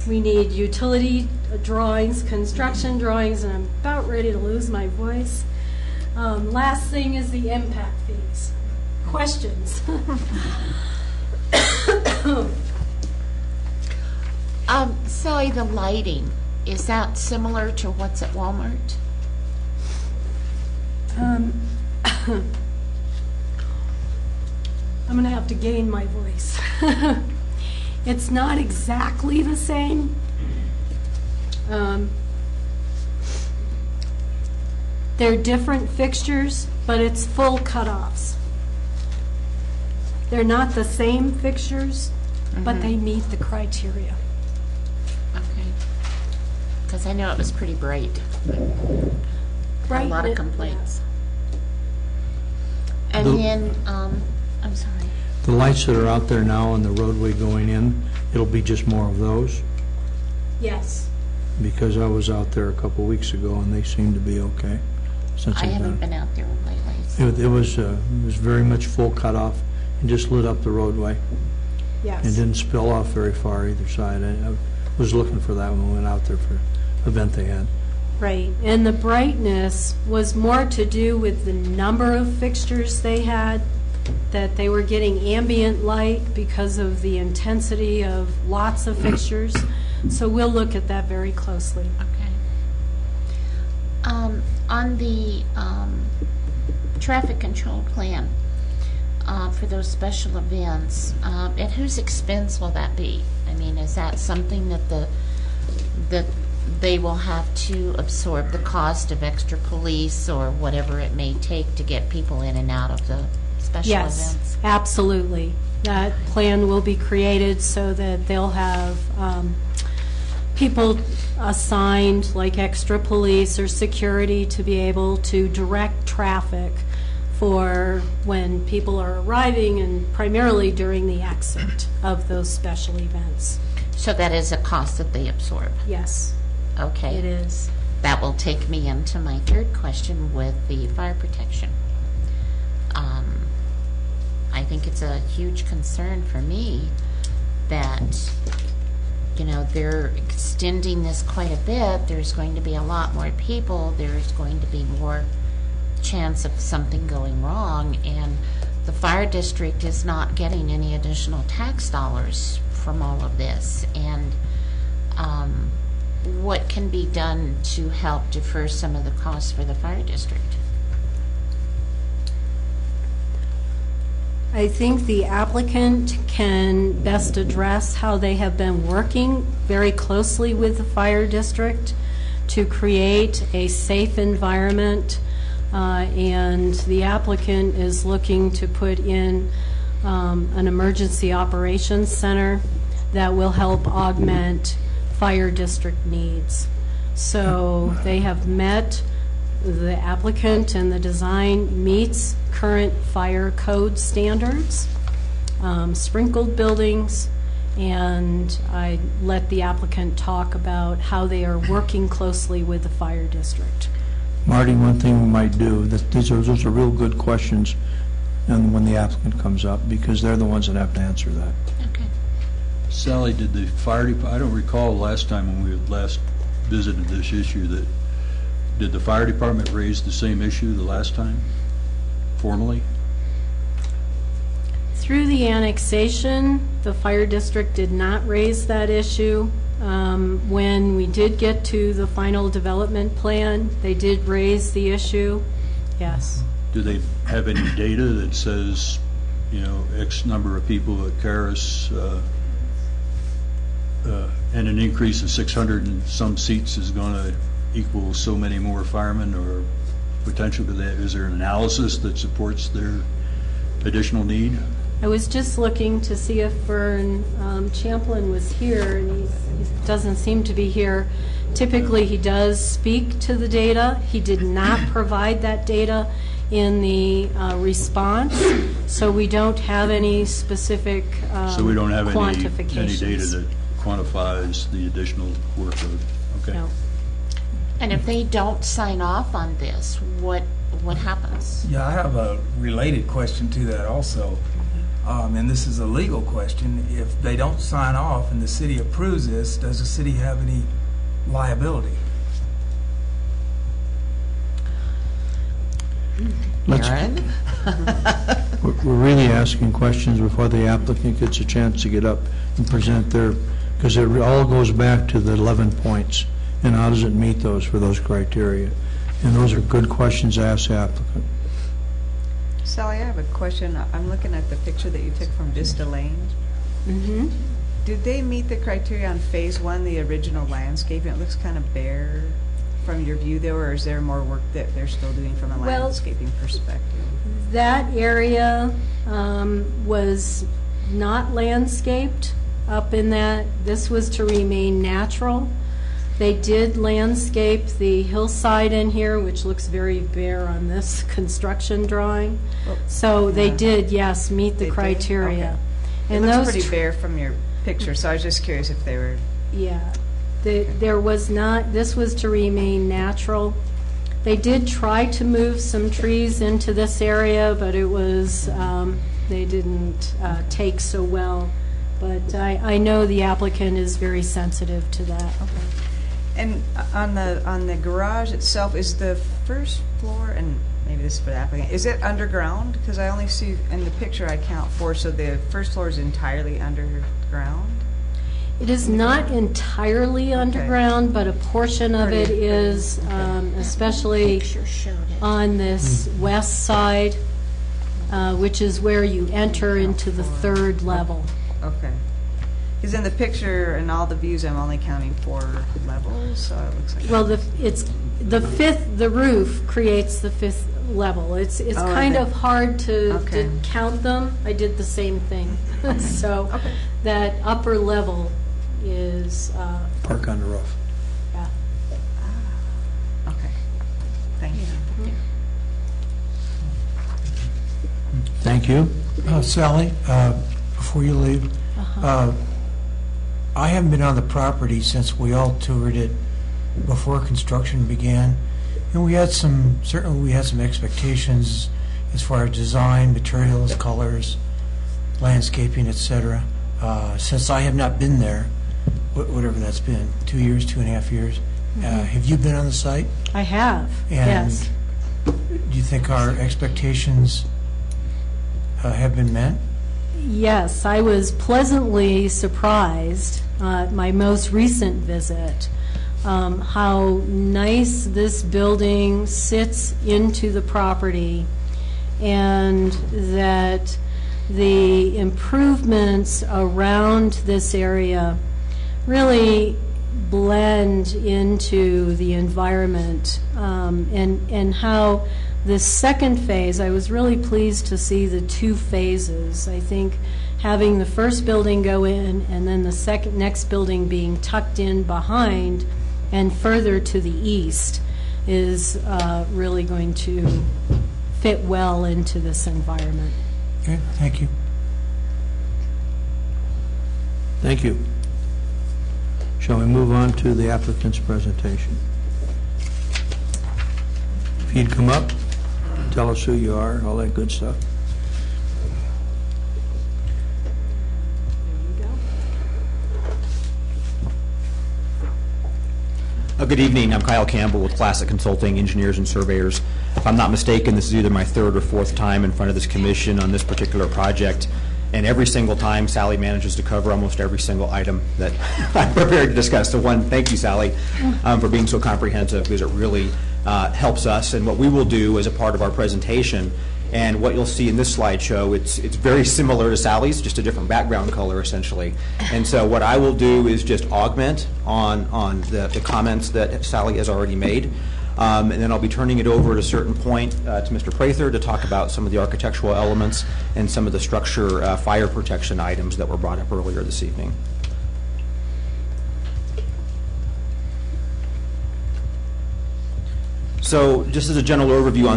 we need utility drawings, construction drawings, and I'm about ready to lose my voice. Last thing is the impact fees. Questions? Sally, the lighting, is that similar to what's at Walmart? I'm going to have to gain my voice. It's not exactly the same. They're different fixtures, but it's full cutoffs. They're not the same fixtures, but they meet the criteria. Okay. Because I know it was pretty bright. Right. A lot of complaints. And then, I'm sorry. The lights that are out there now on the roadway going in, it'll be just more of those? Yes. Because I was out there a couple weeks ago and they seem to be okay. Since I haven't been out there lately. So. It was very much full cutoff and just lit up the roadway. Yes. It didn't spill off very far either side. I was looking for that when we went out there for an event they had. Right, and the brightness was more to do with the number of fixtures they had, that they were getting ambient light because of the intensity of lots of fixtures. So we'll look at that very closely. Okay. On the traffic control plan, for those special events, at whose expense will that be? I mean, is that something that they will have to absorb the cost of extra police or whatever it may take to get people in and out of the special Yes, events? absolutely. That plan will be created so that they'll have people assigned, like extra police or security, to be able to direct traffic for when people are arriving and primarily during the exit of those special events. So that is a cost that they absorb? Yes, Okay. it is. That will take me into my third question with the fire protection. I think it's a huge concern for me that, you know, they're extending this quite a bit. There's going to be a lot more people. There's going to be more chance of something going wrong, and the fire district is not getting any additional tax dollars from all of this. And what can be done to help defer some of the costs for the fire district? I think the applicant can best address how they have been working very closely with the fire district to create a safe environment, and the applicant is looking to put in an emergency operations center that will help augment fire district needs. So they have met, the applicant, and the design meets current fire code standards, sprinkled buildings, and I let the applicant talk about how they are working closely with the fire district. Marty, one thing we might do, those are real good questions, and when the applicant comes up, because they're the ones that have to answer that. Okay. Sally, did the fire department, I don't recall last time when we had last visited this issue, that, did the fire department raise the same issue the last time, formally? Through the annexation, the fire district did not raise that issue. When we did get to the final development plan, they did raise the issue, yes. Do they have any data that says, you know, X number of people at Caris and an increase of 600 and some seats is going to equal so many more firemen, or potential to that? Is there an analysis that supports their additional need? I was just looking to see if Vern Champlin was here, and he doesn't seem to be here. Typically, he does speak to the data. He did not provide that data in the response, so we don't have any specific So we don't have any data quantifications. that quantifies the additional workload? Okay. No. And if they don't sign off on this, what happens? Yeah, I have a related question to that also. And this is a legal question. If they don't sign off and the city approves this, does the city have any liability? We're really asking questions before the applicant gets a chance to get up and present their, because it all goes back to the 11 points, and how does it meet those for those criteria? And those are good questions to ask the applicant. Sally, I have a question. I'm looking at the picture that you took from Vista Lane. Mm-hmm. Did they meet the criteria on Phase 1, the original landscaping? It looks kind of bare from your view there, or is there more work that they're still doing from a Well, landscaping perspective? That area was not landscaped up in that. This was to remain natural. They did landscape the hillside in here, which looks very bare on this construction drawing. So they did, yes, meet the They did? criteria. Okay. And it looks those pretty bare from your picture, so I was just curious if they were... Yeah, there was not, this was to remain natural. They did try to move some trees into this area, but it was, they didn't take so well. But I know the applicant is very sensitive to that. And on the garage itself, is the first floor, and maybe this is for the applicant, is it underground? Because I only see in the picture I count 4, so the first floor is entirely underground? It is not entirely underground, but a portion of it is, especially Picture showed it. on this west side. which is where you enter into the third level. Okay. Because in the picture and all the views, I'm only counting 4 levels, so it looks like. Well, the roof creates the 5th level. It's kind of hard to count them. I did the same thing. So that upper level is. Park on the roof. Yeah. Okay. Thank you. Thank you. Sally, before you leave, I haven't been on the property since we all toured it before construction began, and we had some expectations as far as design, materials, colors, landscaping, etc. Since I have not been there, whatever that's been, 2 years, 2.5 years, have you been on the site? I have. And yes. do you think our expectations have been met? Yes, I was pleasantly surprised my most recent visit, how nice this building sits into the property, and that the improvements around this area really blend into the environment, and how the second phase, I was really pleased to see the 2 phases. I think having the first building go in and then the next building being tucked in behind and further to the east is really going to fit well into this environment. Okay, thank you. Thank you. Shall we move on to the applicant's presentation? If you'd come up, tell us who you are, all that good stuff. Good evening. I'm Kyle Campbell with Classic Consulting Engineers and Surveyors. If I'm not mistaken, this is either my 3rd or 4th time in front of this commission on this particular project. And every single time, Sally manages to cover almost every single item that I'm prepared to discuss. So one, thank you, Sally, for being so comprehensive, because it really helps us. And what we will do as a part of our presentation, and what you'll see in this slideshow, it's very similar to Sally's, just a different background color, essentially. And so what I will do is just augment on the comments that Sally has already made. And then I'll be turning it over at a certain point to Mr. Prather to talk about some of the architectural elements and some of the structure fire protection items that were brought up earlier this evening. So just as a general overview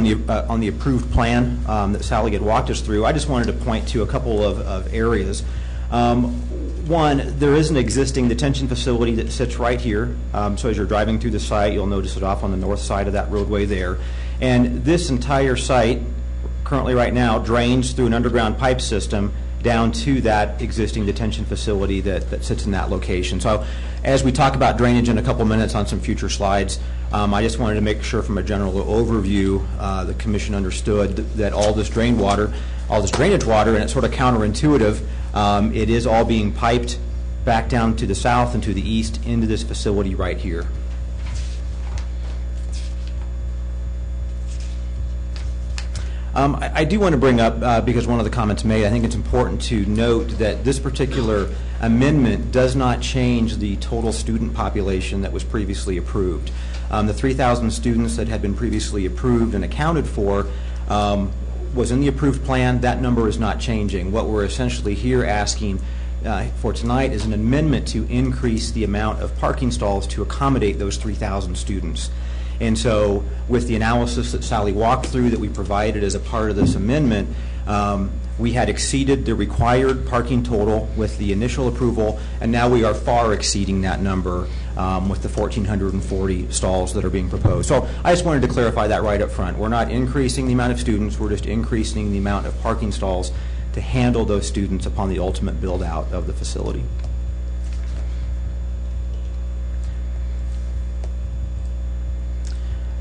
on the approved plan that Sally had walked us through, I just wanted to point to a couple of areas. One, there is an existing detention facility that sits right here. So as you're driving through the site, you'll notice it off on the north side of that roadway there. And this entire site, currently right now, drains through an underground pipe system down to that existing detention facility that sits in that location. So as we talk about drainage in a couple minutes on some future slides, I just wanted to make sure from a general overview the Commission understood that all this drainage water, and it's sort of counterintuitive, it is all being piped back down to the south and to the east into this facility right here. I do want to bring up, because one of the comments made, I think it's important to note that this particular amendment does not change the total student population that was previously approved. The 3,000 students that had been previously approved and accounted for was in the approved plan. That number is not changing. What we're essentially here asking for tonight is an amendment to increase the amount of parking stalls to accommodate those 3,000 students. And so with the analysis that Sally walked through that we provided as a part of this amendment, we had exceeded the required parking total with the initial approval, and now we are far exceeding that number with the 1,440 stalls that are being proposed. So I just wanted to clarify that right up front. We're not increasing the amount of students, we're just increasing the amount of parking stalls to handle those students upon the ultimate build-out of the facility.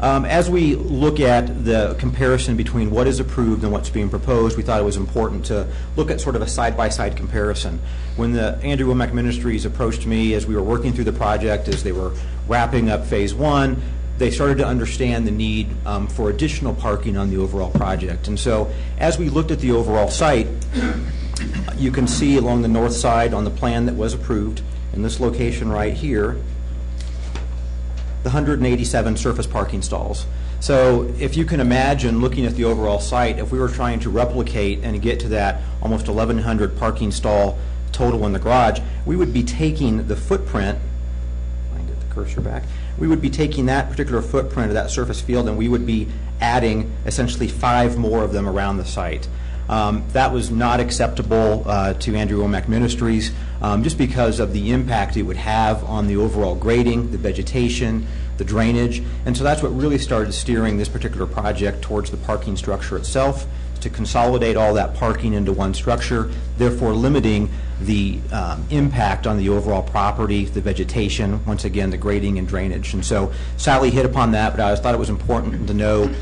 As we look at the comparison between what is approved and what's being proposed, we thought it was important to look at sort of a side-by-side comparison. When the Andrew Wommack Ministries approached me as we were working through the project, as they were wrapping up phase 1, they started to understand the need for additional parking on the overall project. And so as we looked at the overall site, you can see along the north side on the plan that was approved, in this location right here, the 187 surface parking stalls. So if you can imagine looking at the overall site, if we were trying to replicate and get to that almost 1,100 parking stall total in the garage, we would be taking the footprint, I can get the cursor back, we would be taking that particular footprint of that surface field and we would be adding essentially 5 more of them around the site. That was not acceptable to Andrew Wommack Ministries just because of the impact it would have on the overall grading, the vegetation, the drainage, and so that's what really started steering this particular project towards the parking structure itself, to consolidate all that parking into one structure, therefore limiting the impact on the overall property, the vegetation, once again, the grading and drainage. And so Sally hit upon that, but I thought it was important to know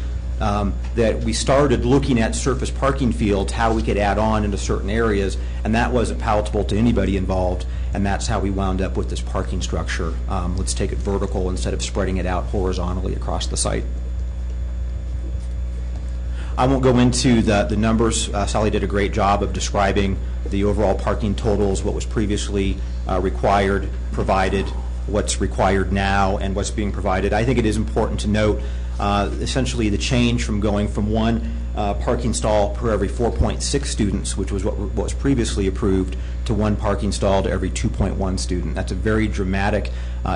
that we started looking at surface parking fields, how we could add on into certain areas, and that wasn't palatable to anybody involved, and that's how we wound up with this parking structure. Let's take it vertical instead of spreading it out horizontally across the site. I won't go into the numbers. Sally did a great job of describing the overall parking totals, what was previously required, provided, what's required now, and what's being provided. I think it is important to note essentially the change from going from one parking stall per every 4.6 students, which was what was previously approved, to one parking stall to every 2.1 student. That's a very dramatic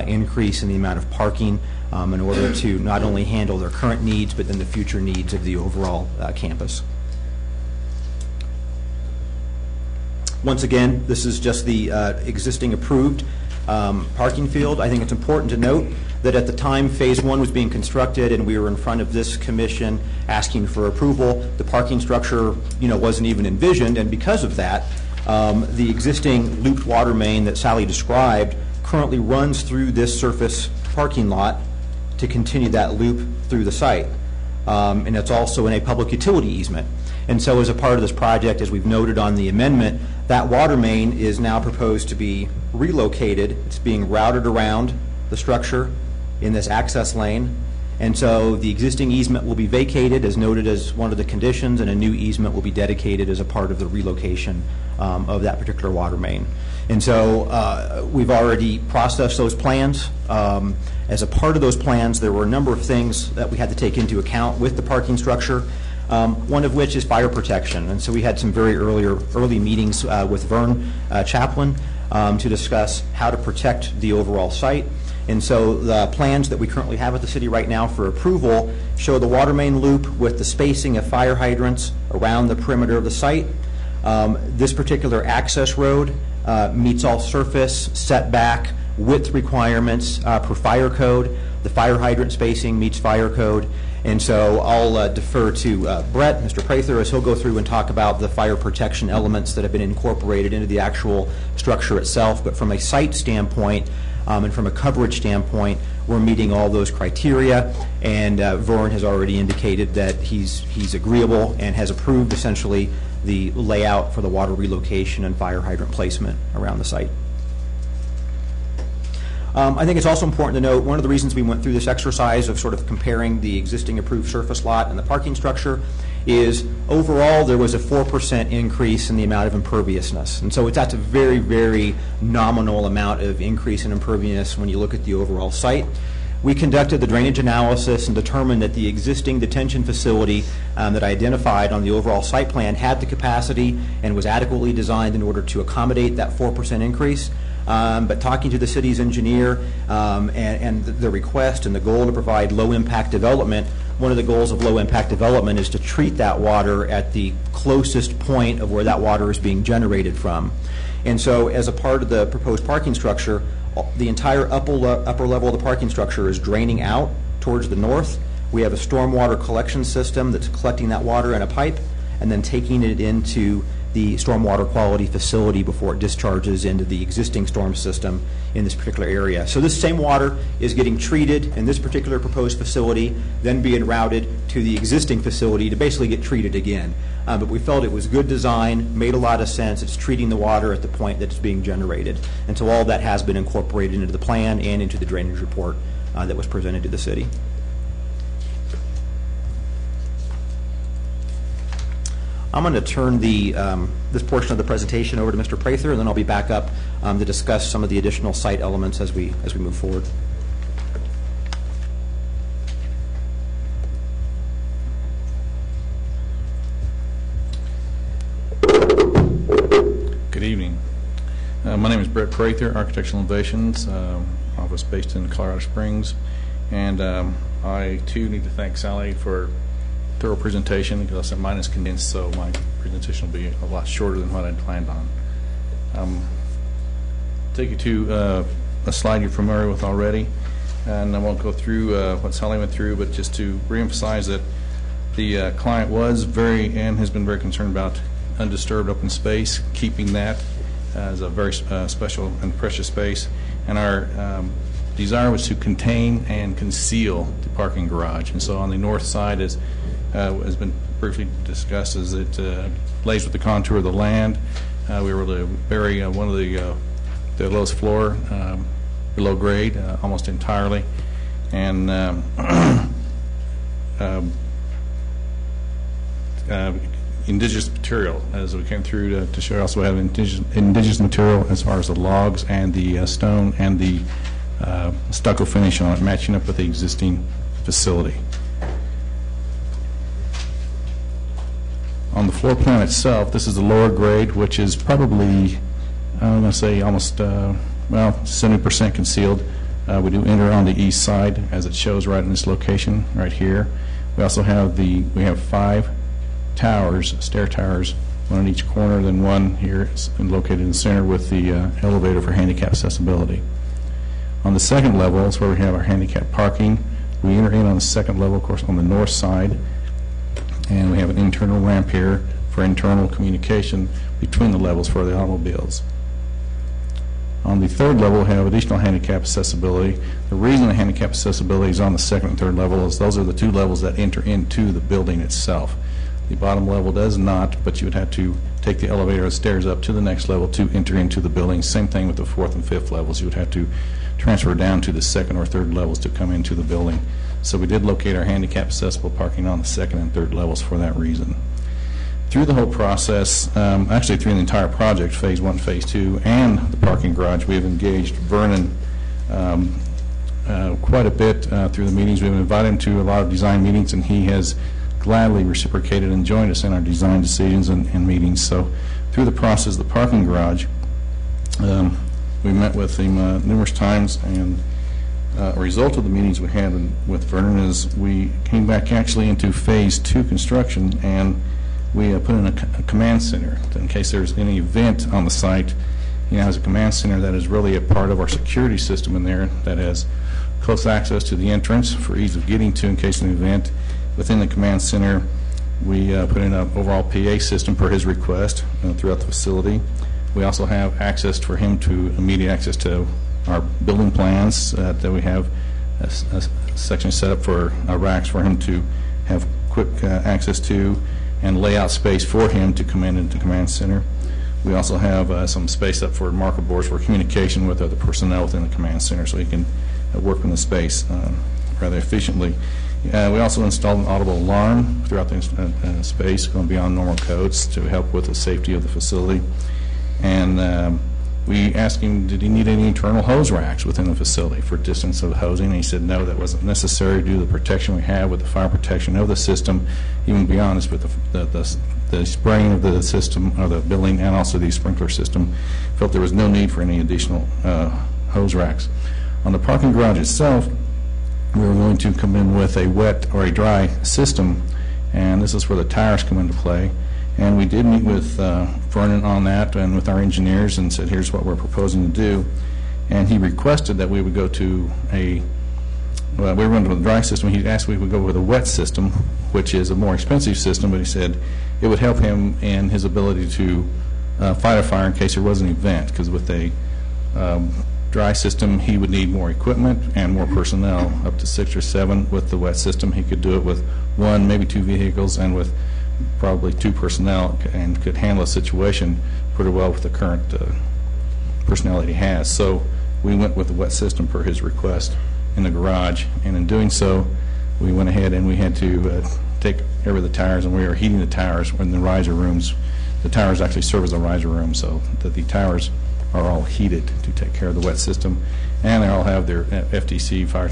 increase in the amount of parking in order to not only handle their current needs, but then the future needs of the overall campus. Once again, this is just the existing approved parking field. I think it's important to note that at the time Phase 1 was being constructed and we were in front of this commission asking for approval, the parking structure wasn't even envisioned, and because of that, the existing looped water main that Sally described currently runs through this surface parking lot to continue that loop through the site. And it's also in a public utility easement. And so as a part of this project, as we've noted on the amendment, that water main is now proposed to be relocated. It's being routed around the structure in this access lane. And so the existing easement will be vacated as noted as one of the conditions, and a new easement will be dedicated as a part of the relocation of that particular water main. And so we've already processed those plans. As a part of those plans, there were a number of things that we had to take into account with the parking structure, one of which is fire protection. And so we had some very early meetings with Vern Chaplin to discuss how to protect the overall site. And so the plans that we currently have at the city right now for approval show the water main loop with the spacing of fire hydrants around the perimeter of the site. This particular access road meets all surface, setback, width requirements per fire code. The fire hydrant spacing meets fire code. And so I'll defer to Brett, Mr. Prather, as he'll go through and talk about the fire protection elements that have been incorporated into the actual structure itself. But from a site standpoint and from a coverage standpoint, we're meeting all those criteria. And Vern has already indicated that he's agreeable and has approved essentially the layout for the water relocation and fire hydrant placement around the site. I think it's also important to note one of the reasons we went through this exercise of sort of comparing the existing approved surface lot and the parking structure is overall there was a 4% increase in the amount of imperviousness. And so that's a very, very nominal amount of increase in imperviousness when you look at the overall site. We conducted the drainage analysis and determined that the existing detention facility that I identified on the overall site plan had the capacity and was adequately designed in order to accommodate that 4% increase. But talking to the city's engineer and the request and the goal to provide low-impact development, one of the goals of low-impact development is to treat that water at the closest point of where that water is being generated from. And so as a part of the proposed parking structure, the entire upper level of the parking structure is draining out towards the north. We have a stormwater collection system that's collecting that water in a pipe and then taking it into the stormwater quality facility before it discharges into the existing storm system in this particular area. So this same water is getting treated in this particular proposed facility, then being routed to the existing facility to basically get treated again. But we felt it was good design, made a lot of sense. It's treating the water at the point that it's being generated. And so all of that has been incorporated into the plan and into the drainage report that was presented to the city. I'm going to turn this portion of the presentation over to Mr. Prather, and then I'll be back up to discuss some of the additional site elements as we move forward. Good evening. My name is Brett Prather, Architectural Innovations, office based in Colorado Springs, and I too need to thank Sally for a thorough presentation, because I said mine is condensed, so my presentation will be a lot shorter than what I'd planned on. Take you to a slide you're familiar with already, and I won't go through what Sally went through, but just to reemphasize that the client was and has been very concerned about undisturbed open space, keeping that as a very special and precious space. And our desire was to contain and conceal the parking garage. And so on the north side, as has been briefly discussed, as it lays with the contour of the land, we were able to bury one of the lowest floor below grade almost entirely. And indigenous material, as we came through to show. Also have indigenous material as far as the logs and the stone and the stucco finish on it, matching up with the existing facility. On the floor plan itself, this is the lower grade, which is probably, I'm going to say almost, 70% concealed. We do enter on the east side, as it shows right in this location, right here. We also have we have 5 towers, stair towers, one in each corner, then one here located in the center with the elevator for handicap accessibility. On the second level is where we have our handicap parking. We enter in on the second level, of course, on the north side, and we have an internal ramp here for internal communication between the levels for the automobiles. On the third level, we have additional handicap accessibility. The reason the handicap accessibility is on the second and third level is those are the 2 levels that enter into the building itself. The bottom level does not, but you would have to take the elevator or stairs up to the next level to enter into the building. Same thing with the 4th and 5th levels. You would have to transfer down to the 2nd or 3rd levels to come into the building. So we did locate our handicap accessible parking on the 2nd and 3rd levels for that reason. Through the whole process, actually through the entire project, Phase 1, Phase 2, and the parking garage, we have engaged Vernon quite a bit through the meetings. We've invited him to a lot of design meetings, and he has gladly reciprocated and joined us in our design decisions and meetings. So through the process of the parking garage, we met with him numerous times, and a result of the meetings we had with Vernon is we came back actually into Phase 2 construction, and we put in a command center in case there's any event on the site. He now has a command center that is really a part of our security system in there that has close access to the entrance for ease of getting to in case of an event. Within the command center, we put in an overall PA system per his request throughout the facility. We also have access for him to immediate access to our building plans that we have a section set up for racks for him to have quick access to, and layout space for him to come in into command center. We also have some space up for marker boards for communication with other personnel within the command center, so he can work in the space rather efficiently. We also installed an audible alarm throughout the space, going beyond normal codes to help with the safety of the facility. And we asked him, did he need any internal hose racks within the facility for distance of hosing? And he said no, that wasn't necessary due to the protection we have with the fire protection of the system, even beyond this with the spraying of the system, or the building, and also the sprinkler system. Felt there was no need for any additional hose racks. On the parking garage itself, we were going to come in with a wet or a dry system, and this is where the tires come into play. And we did meet with Vernon on that and with our engineers and said, here's what we're proposing to do. And he requested that we would go to we were going to the dry system. He asked if we would go with a wet system, which is a more expensive system, but he said it would help him in his ability to fight a fire in case there was an event, because with a dry system, he would need more equipment and more personnel, up to 6 or 7. With the wet system, he could do it with 1, maybe 2 vehicles, and with probably 2 personnel, and could handle a situation pretty well with the current personnel that he has. So we went with the wet system per his request in the garage, and in doing so, we went ahead and we had to take care of the towers, and we are heating the towers in the riser rooms. The towers actually serve as a riser room, so that the towers are all heated to take care of the wet system, and they all have their FTC fire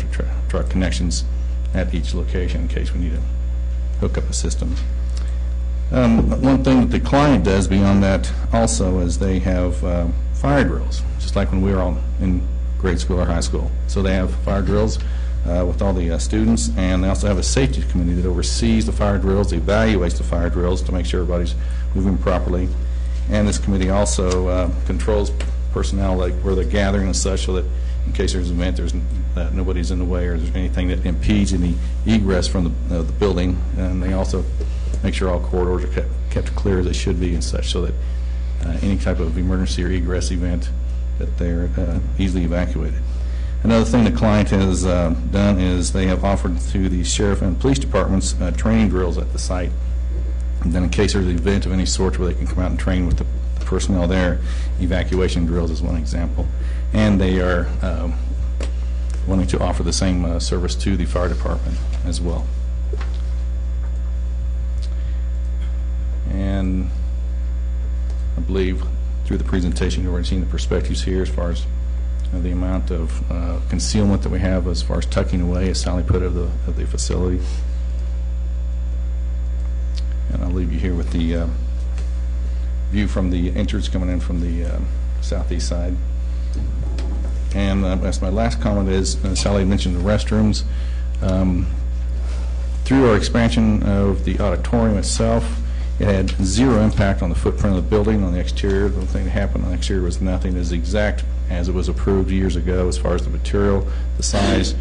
truck connections at each location in case we need to hook up a system. One thing that the client does beyond that also is they have fire drills, just like when we were all in grade school or high school. So they have fire drills with all the students, and they also have a safety committee that oversees the fire drills, evaluates the fire drills to make sure everybody's moving properly. And this committee also controls personnel, like where they're gathering and such, so that in case there's an event, nobody's in the way or there's anything that impedes any egress from the building. And they also make sure all corridors are kept clear as they should be and such, so that any type of emergency or egress event, that they're easily evacuated. Another thing the client has done is they have offered to the sheriff and police departments training drills at the site. And then in case there's an event of any sort where they can come out and train with the personnel there, evacuation drills is one example. And they are wanting to offer the same service to the fire department as well. And I believe through the presentation you've already seen the perspectives here as far as the amount of concealment that we have as far as tucking away, as Sally put it, of the facility. And I'll leave you here with the view from the entrance coming in from the southeast side. And that's my last comment is, Sally mentioned the restrooms. Through our expansion of the auditorium itself, it had zero impact on the footprint of the building, on the exterior. The only thing that happened on the exterior was nothing. It is exact as it was approved years ago as far as the material, the size,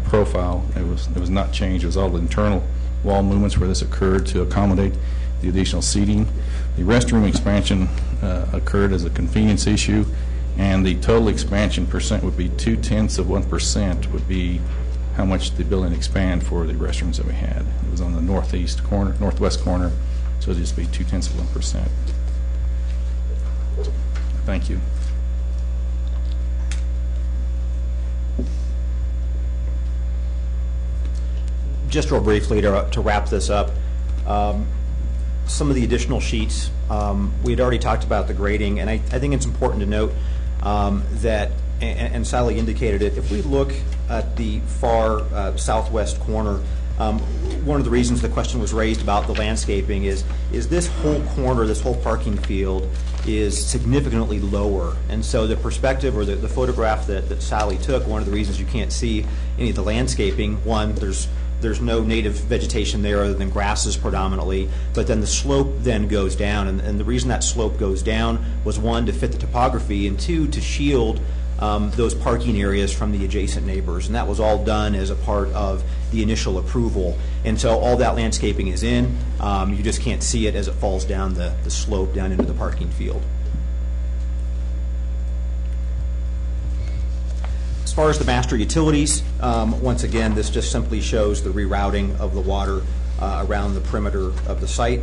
profile. It was not changed. It was all internal wall movements where this occurred to accommodate the additional seating. The restroom expansion occurred as a convenience issue, and the total expansion percent would be 0.2% would be how much the building expand for the restrooms that we had. It was on the northwest corner, so it'd just be 0.2%. Thank you. Just real briefly to wrap this up, some of the additional sheets, we had already talked about the grading, and I think it's important to note that, and Sally indicated it, if we look at the far southwest corner, one of the reasons the question was raised about the landscaping is this whole corner, this whole parking field is significantly lower. And so the perspective or the photograph that Sally took, one of the reasons you can't see any of the landscaping, one, there's no native vegetation there other than grasses predominantly, but then the slope then goes down, and the reason that slope goes down was, one, to fit the topography, and two, to shield those parking areas from the adjacent neighbors, and that was all done as a part of the initial approval. And so all that landscaping is in. You just can't see it as it falls down the slope down into the parking field. As far as the master utilities, once again, this just simply shows the rerouting of the water around the perimeter of the site.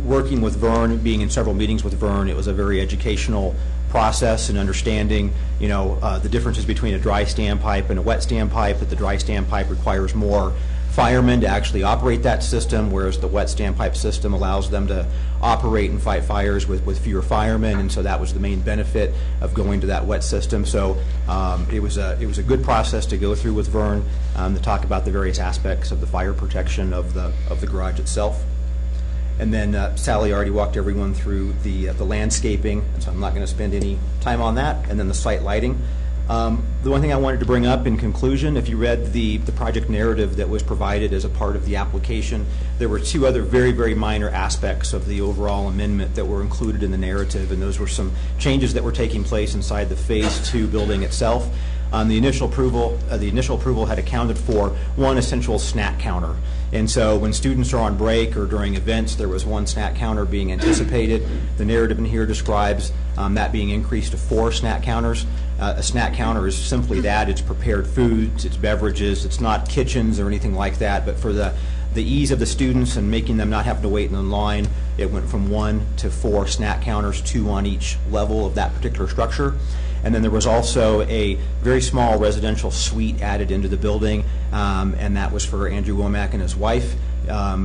Working with Vern, being in several meetings with Vern, it was a very educational process and understanding, the differences between a dry standpipe and a wet standpipe, that the dry standpipe requires more firemen to actually operate that system, whereas the wet standpipe system allows them to operate and fight fires with fewer firemen, and so that was the main benefit of going to that wet system. So it was a good process to go through with Vern to talk about the various aspects of the fire protection of the garage itself. And then Sally already walked everyone through the landscaping, and so I'm not going to spend any time on that. And then the site lighting. The one thing I wanted to bring up in conclusion, if you read the project narrative that was provided as a part of the application, there were two other very, very minor aspects of the overall amendment that were included in the narrative, and those were some changes that were taking place inside the Phase 2 building itself. The initial approval had accounted for one essential snack counter. And so when students are on break or during events, there was one snack counter being anticipated. The narrative in here describes that being increased to 4 snack counters. A snack counter is simply that. It's prepared foods, it's beverages, it's not kitchens or anything like that, but for the ease of the students and making them not have to wait in the line, it went from 1 to 4 snack counters, 2 on each level of that particular structure. And then there was also a very small residential suite added into the building, and that was for Andrew Womack and his wife.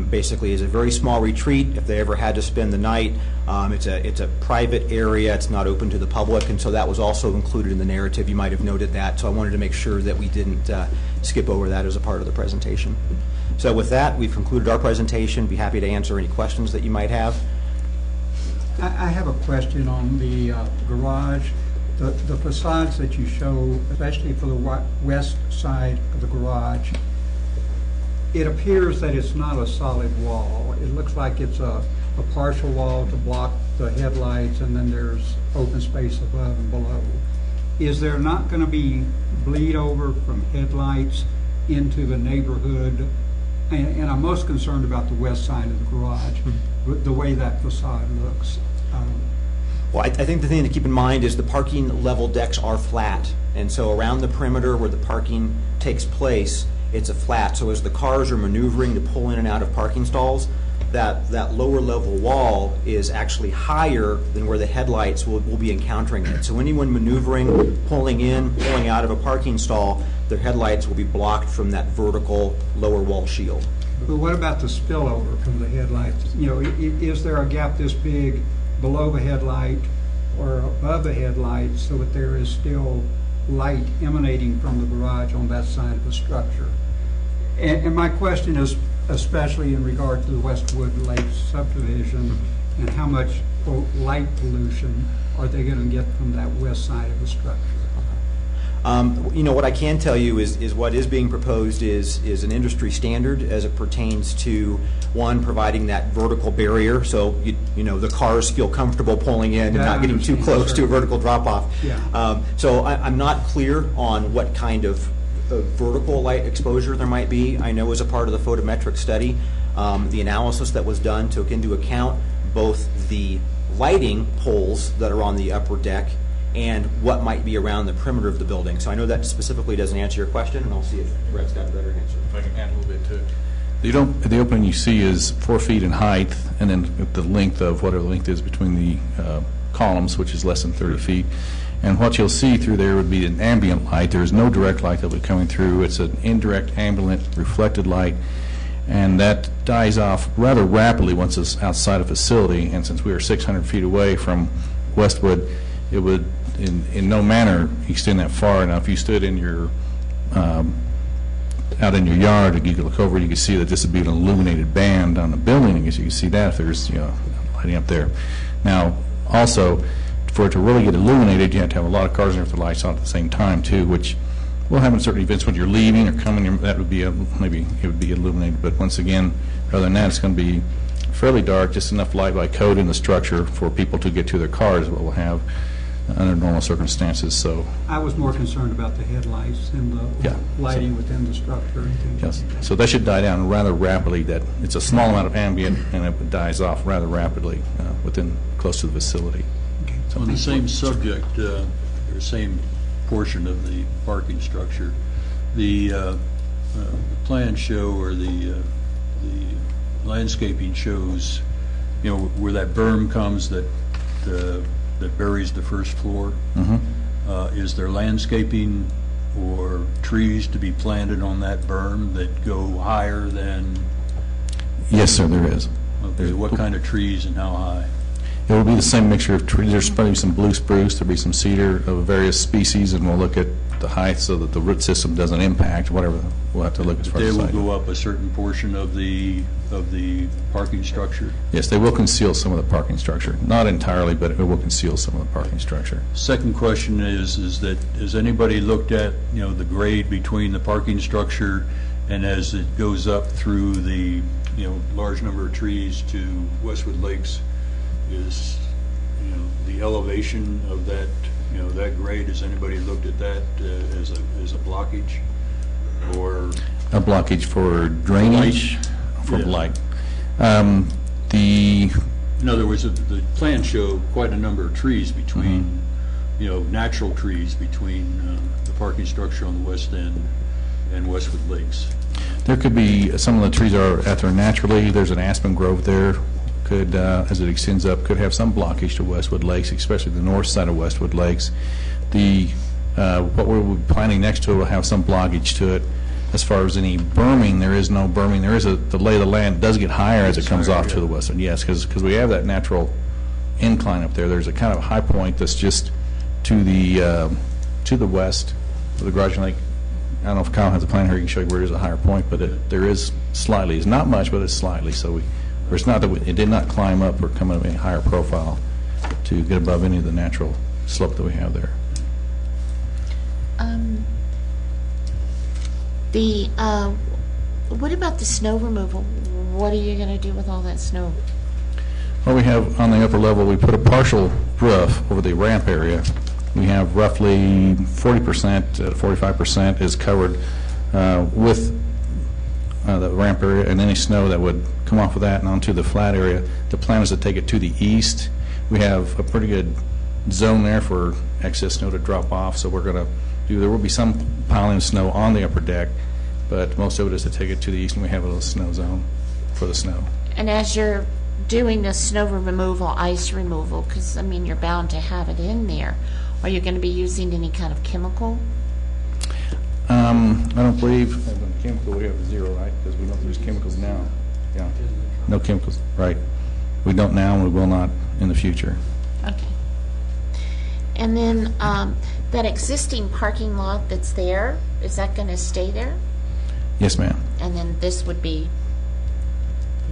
Basically, is a very small retreat. If they ever had to spend the night, it's a private area. It's not open to the public, and so that was also included in the narrative. You might have noted that. So I wanted to make sure that we didn't skip over that as a part of the presentation. So with that, we've concluded our presentation. Be happy to answer any questions that you might have. I have a question on the garage. The facades that you show, especially for the west side of the garage, it appears that it's not a solid wall. It looks like it's a partial wall to block the headlights, and then there's open space above and below. Is there not going to be bleed over from headlights into the neighborhood? And I'm most concerned about the west side of the garage, the way that facade looks. Well, I think the thing to keep in mind is the parking level decks are flat, and so around the perimeter where the parking takes place, it's a flat. So as the cars are maneuvering to pull in and out of parking stalls, that lower level wall is actually higher than where the headlights will be encountering it. So anyone maneuvering, pulling in, pulling out of a parking stall, their headlights will be blocked from that vertical lower wall shield. But what about the spillover from the headlights? You know, is there a gap this big below the headlight or above the headlight so that there is still light emanating from the garage on that side of the structure? And my question is especially in regard to the Westwood Lakes subdivision and how much, quote, light pollution are they going to get from that west side of the structure? You know, what I can tell you is what is being proposed is an industry standard as it pertains to, one, providing that vertical barrier, so you know the cars feel comfortable pulling in and not getting too close to a vertical drop-off. Yeah. So I'm not clear on what kind of vertical light exposure there might be. I know as a part of the photometric study, the analysis that was done took into account both the lighting poles that are on the upper deck and what might be around the perimeter of the building. So I know that specifically doesn't answer your question, and I'll see if Brett's got a better answer. If I can add a little bit to it. The opening you see is 4 feet in height, and then the length of whatever the length is between the columns, which is less than 30 feet. And what you'll see through there would be an ambient light. There is no direct light that will be coming through. It's an indirect ambient reflected light, and that dies off rather rapidly once it's outside a facility. And since we are 600 feet away from Westwood, it would in no manner extend that far. Now, if you stood in your out in your yard and you could look over, you could see that this would be an illuminated band on the building. I guess you can see that if there's lighting up there. Now, also, for it to really get illuminated, you have to have a lot of cars in there with the lights on at the same time too, which will happen in certain events when you're leaving or coming. That would be maybe it would be illuminated. But once again, rather than that, it's going to be fairly dark, just enough light by code in the structure for people to get to their cars. What we'll have under normal circumstances. So I was more concerned about the headlights and the lighting within the structure and things yes. like that. So that should die down rather rapidly. That it's a small amount of ambient, and it dies off rather rapidly within close to the facility. Okay. So On the same subject, or same portion of the parking structure, the plan show or the landscaping shows, where that berm comes that buries the first floor. Mm-hmm. Is there landscaping or trees to be planted on that berm that go higher than? Yes, sir, there is. Okay, what kind of trees and how high? It will be the same mixture of trees. There's probably some blue spruce, there'll be some cedar of various species, and we'll look at the height so that the root system doesn't impact whatever. We'll have to look as far as they will go up a certain portion of the parking structure? Yes, they will conceal some of the parking structure. Not entirely, but it will conceal some of the parking structure. Second question is that has anybody looked at the grade between the parking structure and as it goes up through the large number of trees to Westwood Lakes? Is the elevation of that that grade? Has anybody looked at that as a blockage or a blockage for drainage for light? In other words, the plans show quite a number of trees between natural trees between the parking structure on the west end and Westwood Lakes. There could be some of the trees are out there naturally. There's an aspen grove there. could, as it extends up, could have some blockage to Westwood Lakes, especially the north side of Westwood Lakes. What we're planning next to it will have some blockage to it. As far as any berming, there is no berming. There is the lay of the land does get higher as it comes off to the western. Yes, because we have that natural incline up there. There's a kind of high point that's just to the west of the garage. Lake. I don't know if Kyle has a plan here. He can show you where there's a higher point, but there is slightly. It's not much, but it's slightly. So it's not that it did not climb up or come up any higher profile to get above any of the natural slope that we have there. What about the snow removal? What are you going to do with all that snow? Well, we have on the upper level, we put a partial roof over the ramp area. We have roughly 40%, 45% is covered with the ramp area, and any snow that would come off of that and onto the flat area. The plan is to take it to the east. We have a pretty good zone there for excess snow to drop off, so we're going to there will be some piling of snow on the upper deck, but most of it is to take it to the east, and we have a little snow zone for the snow. And as you're doing the snow removal, ice removal, because, I mean, you're bound to have it in there, are you going to be using any kind of chemical? I don't believe chemical we have zero, right? Because we don't use chemicals now. Yeah, no chemicals, right? We don't now, and we will not in the future. Okay. And then that existing parking lot that's there, is that going to stay there? Yes, ma'am. And then this would be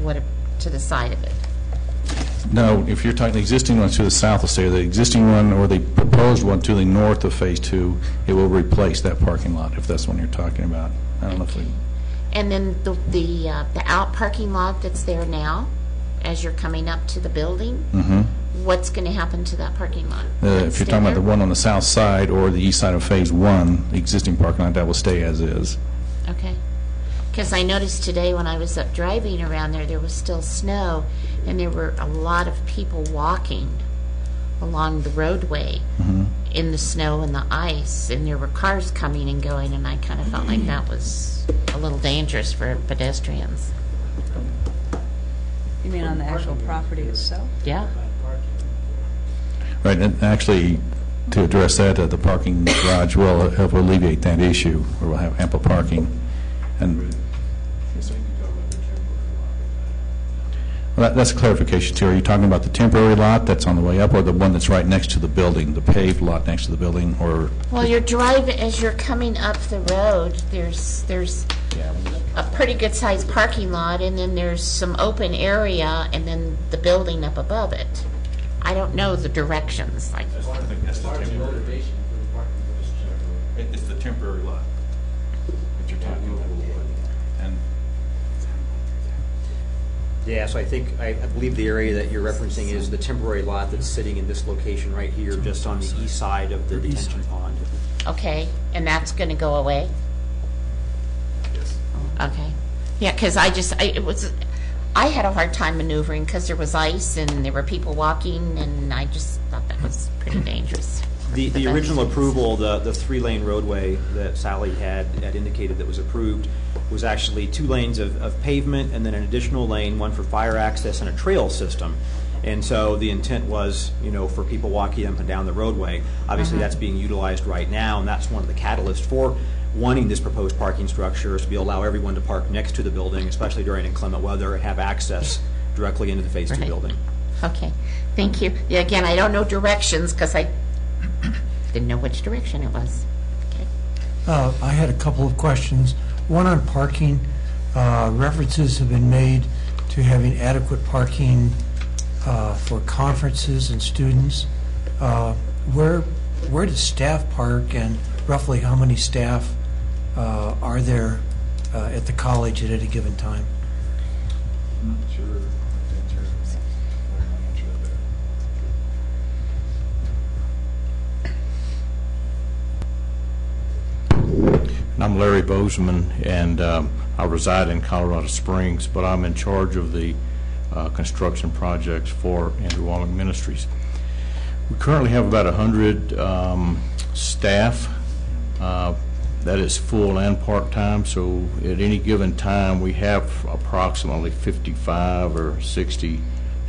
to the side of it? No, if you're talking the existing one to the south will stay. The existing one or the proposed one to the north of Phase 2, it will replace that parking lot, if that's what you're talking about. I don't know if we... And then the out parking lot that's there now, as you're coming up to the building, what's going to happen to that parking lot? If you're talking about the one on the south side or the east side of Phase 1, the existing parking lot, that will stay as is. Okay. Because I noticed today when I was up driving around there was still snow, and there were a lot of people walking along the roadway in the snow and the ice, and there were cars coming and going, and I kind of felt like that was a little dangerous for pedestrians. You mean on the actual property itself? Yeah. Right, and actually, to address that, the parking garage will help alleviate that issue, where we'll have ample parking. And well, that's a clarification, too. Are you talking about the temporary lot that's on the way up, or the one that's right next to the building, the paved lot next to the building, or? Well, your drive as you're coming up the road, there's a pretty good sized parking lot, and then there's some open area, and then the building up above it. I don't know the directions. I think that's the temporary. It's the temporary lot that you're talking about. And yeah, so I believe the area that you're referencing is the temporary lot that's sitting in this location right here, just on the east side of the detention pond. Okay, and that's going to go away? yes. Okay. Yeah, because I had a hard time maneuvering because there was ice and there were people walking, and I just thought that was pretty dangerous. The original approval, the 3-lane roadway that Sally had indicated that was approved, was actually 2 lanes of pavement and then an additional lane, one for fire access and a trail system. And so the intent was, for people walking up and down the roadway. Obviously, that's being utilized right now, and that's one of the catalysts for wanting this proposed parking structure, is to allow everyone to park next to the building, especially during inclement weather, and have access directly into the Phase 2 building. Okay, thank you. Yeah, again, I don't know directions because I didn't know which direction it was. Okay. I had a couple of questions. One on parking. References have been made to having adequate parking for conferences and students. Where does staff park, and roughly how many staff are there at the college at any given time? I'm not sure. I'm Larry Bozeman, and I reside in Colorado Springs, but I'm in charge of the construction projects for Andrew Womack Ministries. We currently have about 100 staff. That is full and part-time, so at any given time we have approximately 55 or 60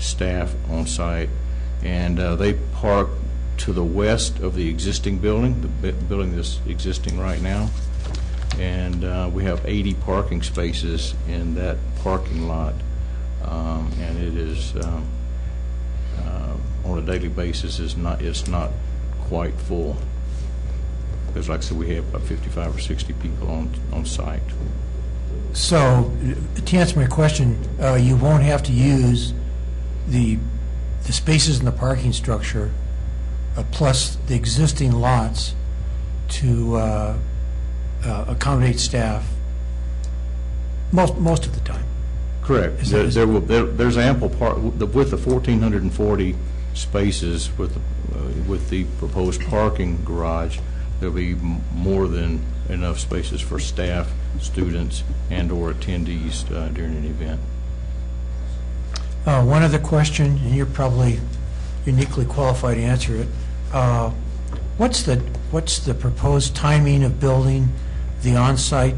staff on site, and they park to the west of the existing building, the building that's existing right now, and we have 80 parking spaces in that parking lot, and it is on a daily basis it's not quite full, because like I said, we have about 55 or 60 people on site. So, to answer my question, you won't have to use the spaces in the parking structure plus the existing lots to accommodate staff most of the time. Correct. There's ample with the 1,440 spaces with the proposed parking garage. There'll be more than enough spaces for staff, students, and/or attendees during an event. One other question, and you're probably uniquely qualified to answer it. What's the proposed timing of building the on-site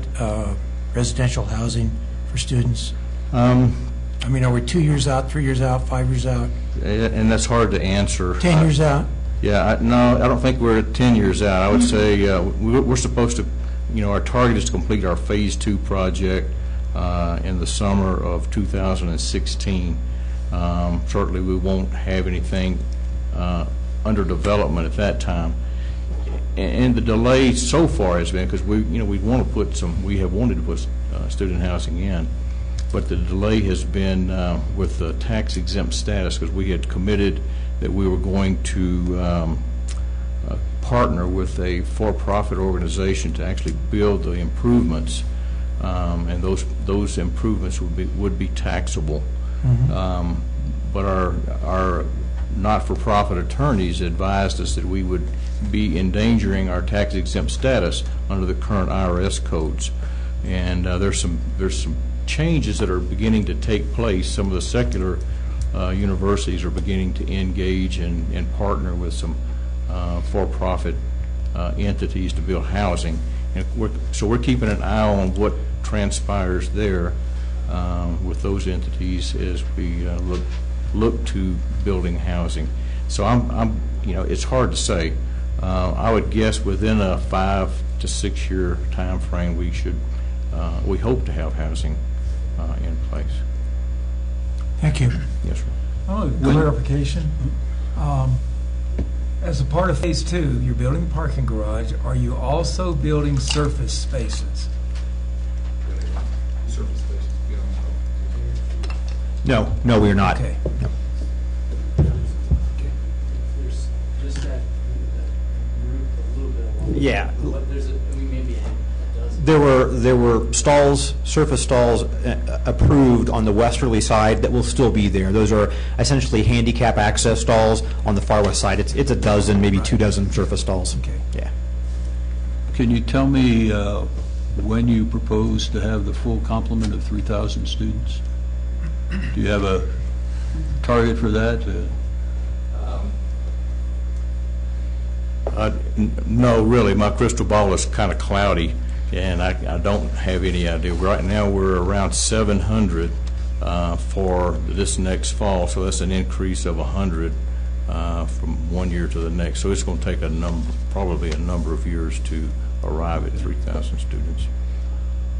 residential housing for students? I mean, are we 2 years out, 3 years out, 5 years out? And that's hard to answer. 10 years out? Yeah, no, I don't think we're at 10 years out. I would say we're supposed to, our target is to complete our Phase 2 project in the summer of 2016. Certainly we won't have anything under development at that time. And the delay so far has been because we have wanted to put student housing in, but the delay has been with the tax exempt status, because we had committed that we were going to partner with a for-profit organization to actually build the improvements, and those improvements would be taxable. Mm-hmm. But our not-for-profit attorneys advised us that we would be endangering our tax-exempt status under the current IRS codes. And there's some changes that are beginning to take place. Some of the secular universities are beginning to engage and partner with some for-profit entities to build housing. And so we're keeping an eye on what transpires there with those entities as we look to building housing. So it's hard to say. I would guess within a 5 to 6 year time frame we hope to have housing in place. Thank you. Yes, sir. Oh, clarification. As a part of Phase 2, you're building a parking garage. Are you also building surface spaces? No, we are not. Okay. No. There's just that group a little bit along. Yeah. But there's maybe a dozen. There were stalls, surface stalls approved on the westerly side that will still be there. Those are essentially handicap access stalls on the far west side. It's a dozen, maybe 2 dozen surface stalls. Okay. Yeah. Can you tell me when you propose to have the full complement of 3,000 students? Do you have a target for that? No, really. My crystal ball is kind of cloudy, and I don't have any idea. Right now we're around 700 for this next fall, so that's an increase of 100 from one year to the next. So it's going to take probably a number of years to arrive at 3,000 students.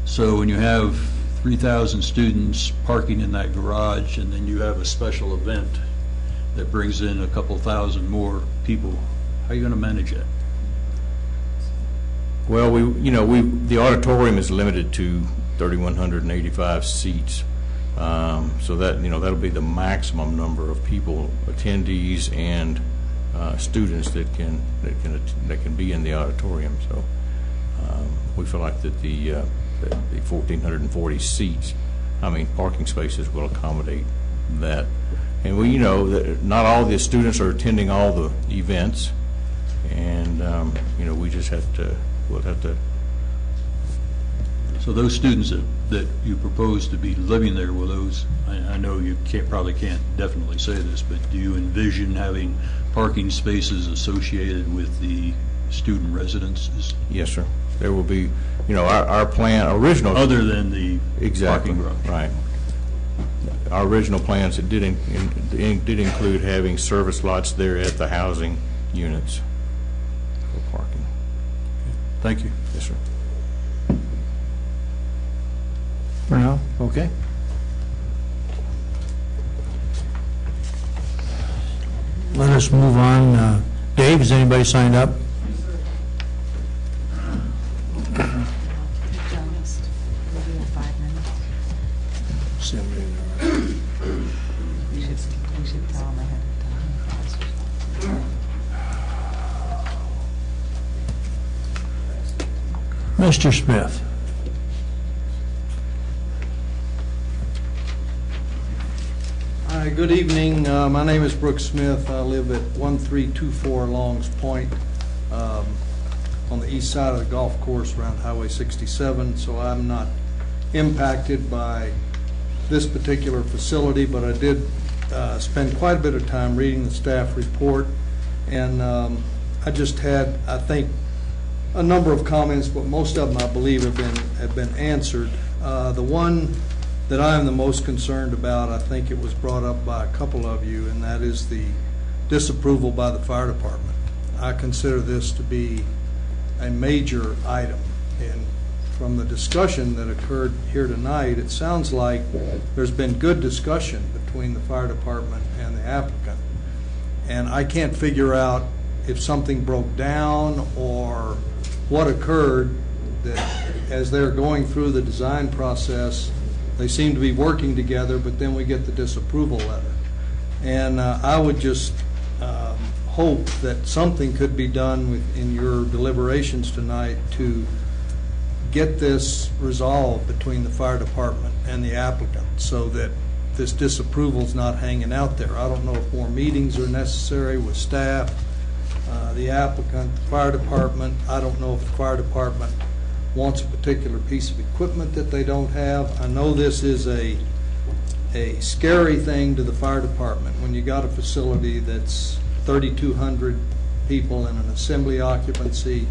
So when you have 3,000 students parking in that garage, and then you have a special event that brings in a couple thousand more people, how are you going to manage that? Well, the auditorium is limited to 3,185 seats, so that that'll be the maximum number of people, attendees, and students that can be in the auditorium. So we feel like that the 1,440 seats, parking spaces will accommodate that. And we know that not all the students are attending all the events, and we just we'll have to. So those students that you propose to be living there, will those, I know you probably can't definitely say this, but do you envision having parking spaces associated with the student residences? Yes, sir. There will be, our plan, original. Other than the Exactly. parking garage. Right. our original plans, it did include having service lots there at the housing units for parking. Thank you. Yes, sir. For now, okay. Let us move on. Dave, has anybody signed up? Mr. Smith. Hi, good evening. My name is Brooks Smith. I live at 1324 Longs Point on the east side of the golf course around Highway 67, so I'm not impacted by this particular facility, but I did spend quite a bit of time reading the staff report, and I just had, I think, a number of comments, but most of them I believe have been answered. The one that I am the most concerned about, I think it was brought up by a couple of you, and that is the disapproval by the fire department. I consider this to be a major item, and from the discussion that occurred here tonight, it sounds like there's been good discussion between the fire department and the applicant, and I can't figure out if something broke down or what occurred, that as they're going through the design process, they seem to be working together, but then we get the disapproval letter. And I would just hope that something could be done in your deliberations tonight to get this resolved between the fire department and the applicant so that this disapproval is not hanging out there. I don't know if more meetings are necessary with staff, the applicant, the fire department. I don't know if the fire department wants a particular piece of equipment that they don't have. I know this is a scary thing to the fire department when you got a facility that's 3,200 people in an assembly occupancy.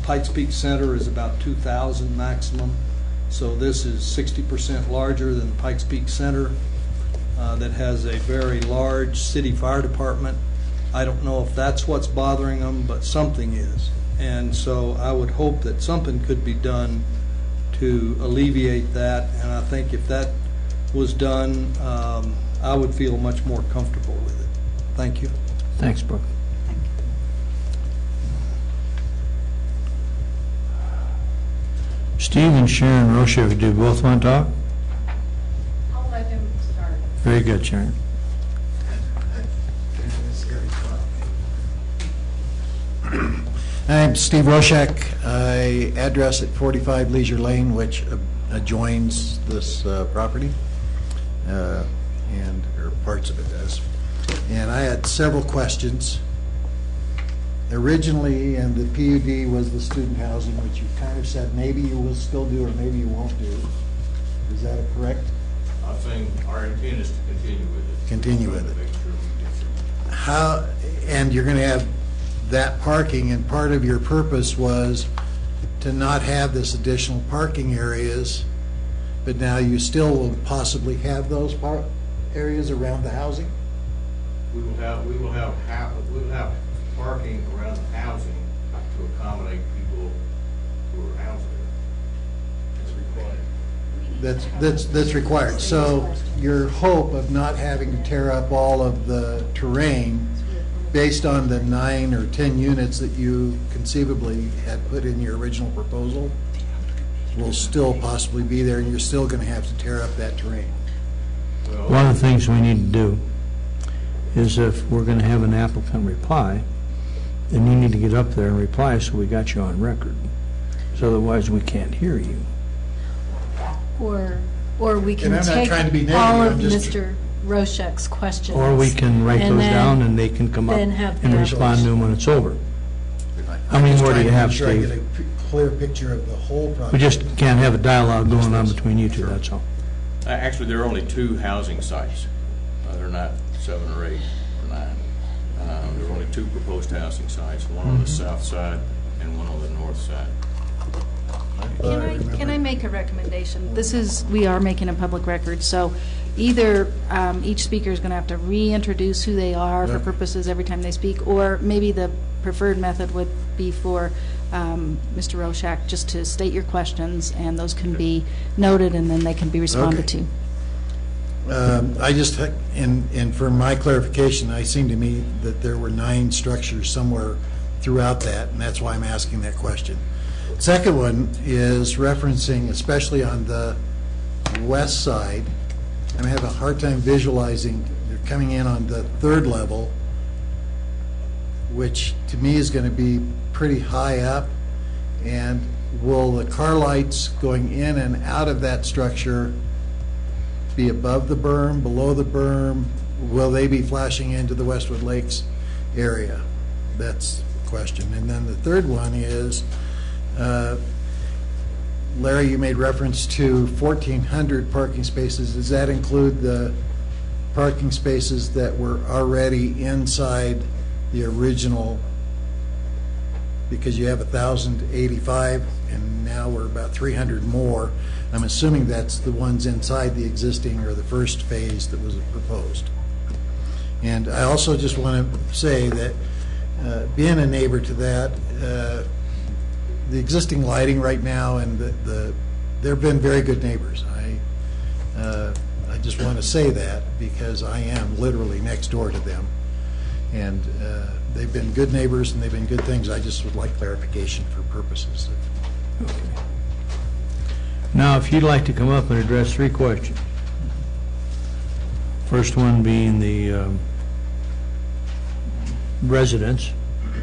Pikes Peak Center is about 2,000 maximum, so this is 60% larger than Pikes Peak Center that has a very large city fire department. I don't know if that's what's bothering them, but something is. And so I would hope that something could be done to alleviate that, and I think if that was done, I would feel much more comfortable with it. Thank you. Thanks, Brooke. Steve and Sharon Rocha, do you both want to talk? I'll let him start. Very good, Sharon. I'm Steve Roshak. I address at 45 Leisure Lane, which adjoins this property, or parts of it does. And I had several questions. Originally, and the PUD was the student housing, which you kind of said maybe you will still do or maybe you won't do. Is that correct? I think our intent is to continue with it. Continue with it. How, and you're going to have that parking, and part of your purpose was to not have this additional parking areas, but now you still will possibly have those areas around the housing? We will have parking around the housing to accommodate people who are housed there. It's required. That's required. So your hope of not having to tear up all of the terrain based on the 9 or 10 units that you conceivably had put in your original proposal will still possibly be there, and you're still going to have to tear up that terrain. One of the things we need to do is, if we're going to have an applicant reply, then you need to get up there and reply so we got you on record. So otherwise we can't hear you. Or we can And I'm not take trying to be negative, all of I'm just- Mr. Roshek's questions. Or we can write and those then- down and they can come up then have and the- respond to them when it's over. How I'm many just more do trying you to have, make sure I Steve? get a clear picture of the whole project. We just can't have a dialogue going on between you two, that's all. Actually, there are only 2 housing sites. There are not 7 or 8 or 9. There are only 2 proposed housing sites, one on the south side and one on the north side. Can I make a recommendation? We are making a public record, so either each speaker is going to have to reintroduce who they are for purposes every time they speak, or maybe the preferred method would be for Mr. Roshak just to state your questions, and those can be noted, and then they can be responded to. I just, and for my clarification, it seemed to me that there were 9 structures somewhere throughout that, and that's why I'm asking that question. Second one is referencing, especially on the west side, I'm having a hard time visualizing, they're coming in on the 3rd level, which to me is going to be pretty high up, and will the car lights going in and out of that structure be above the berm, below the berm? Will they be flashing into the Westwood Lakes area? That's the question. And then the third one is, Larry, you made reference to 1,400 parking spaces. Does that include the parking spaces that were already inside the original? Because you have 1,085, and now we're about 300 more. I'm assuming that's the ones inside the existing or the first phase that was proposed. And I also just want to say that being a neighbor to that, the existing lighting right now, and they've been very good neighbors. I just want to say that because I am literally next door to them, and they've been good neighbors and they've been good things. I just would like clarification for purposes. Okay. Now, if you'd like to come up and address 3 questions. First one being the residents.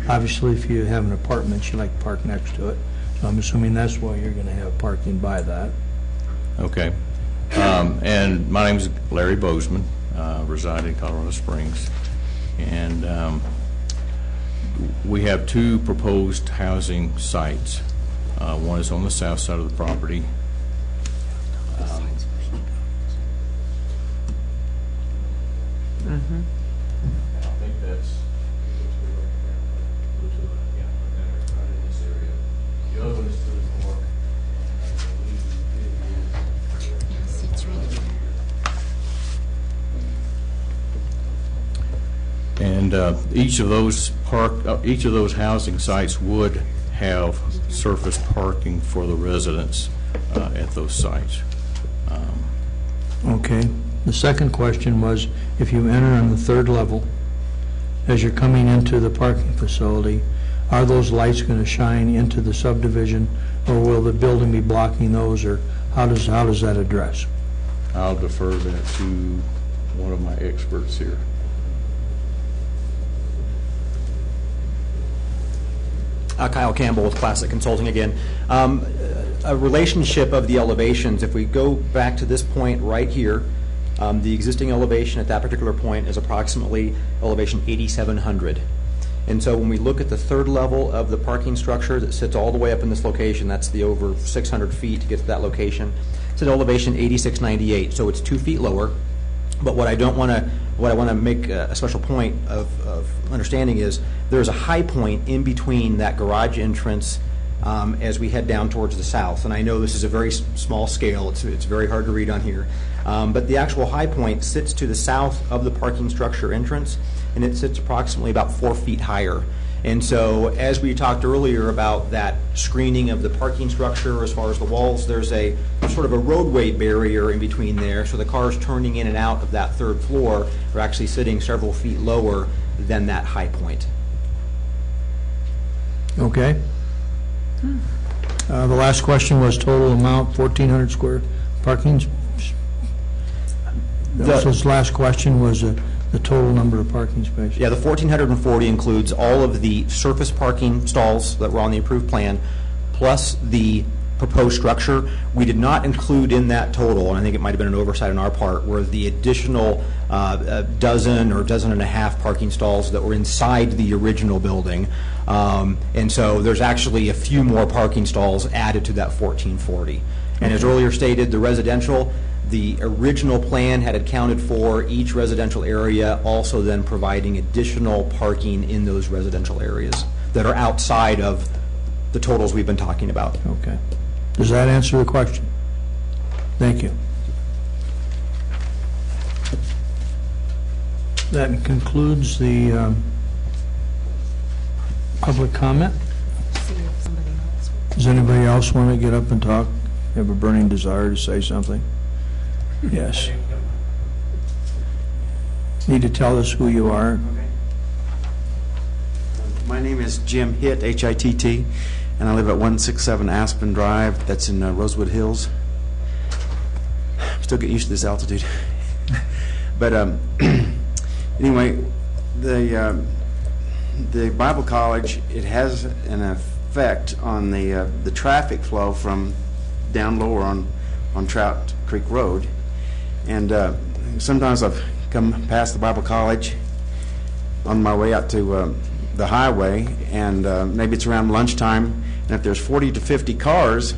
Obviously, if you have an apartment, you like to park next to it. So I'm assuming that's why you're going to have parking by that. Okay. And my name is Larry Bozeman, reside in Colorado Springs. And we have 2 proposed housing sites. One is on the south side of the property. I think that's the other one is to the north. Yes, it's right here. And each of those housing sites would have surface parking for the residents at those sites. Okay. The second question was, if you enter on the 3rd level, as you're coming into the parking facility, are those lights going to shine into the subdivision, or will the building be blocking those, or how does that address? I'll defer that to one of my experts here. Kyle Campbell with Classic Consulting again. A relationship of the elevations, if we go back to this point right here, the existing elevation at that particular point is approximately elevation 8,700. And so when we look at the 3rd level of the parking structure that sits all the way up in this location, that's the over 600 feet to get to that location, it's at elevation 8,698, so it's 2 feet lower. But what I want to make a special point of understanding is there's a high point in between that garage entrance as we head down towards the south. And I know this is a very small scale. It's very hard to read on here. But the actual high point sits to the south of the parking structure entrance, and it sits approximately about 4 feet higher. And so as we talked earlier about that screening of the parking structure as far as the walls, there's sort of a roadway barrier in between there, so the cars turning in and out of that 3rd floor are actually sitting several feet lower than that high point. Okay. The last question was total amount, 1,400 square parking. His last question was the total number of parking spaces. Yeah, the 1,440 includes all of the surface parking stalls that were on the approved plan, plus the proposed structure. We did not include in that total, and I think it might have been an oversight on our part, were the additional dozen or dozen and a half parking stalls that were inside the original building. And so there's actually a few more parking stalls added to that 1,440. And as earlier stated, the residential, the original plan had accounted for each residential area, also then providing additional parking in those residential areas that are outside of the totals we've been talking about. Okay. Does that answer the question? Thank you. That concludes the public comment. See if somebody else. Does anybody else want to get up and talk? Have a burning desire to say something? Yes. Need to tell us who you are. My name is Jim Hitt, H-I-T-T, and I live at 167 Aspen Drive. That's in Rosewood Hills. I'm still getting used to this altitude. But anyway, the Bible College, it has an effect on the traffic flow from down lower on Trout Creek Road. And sometimes I've come past the Bible College on my way out to the highway, and maybe it's around lunchtime, and if there's 40 to 50 cars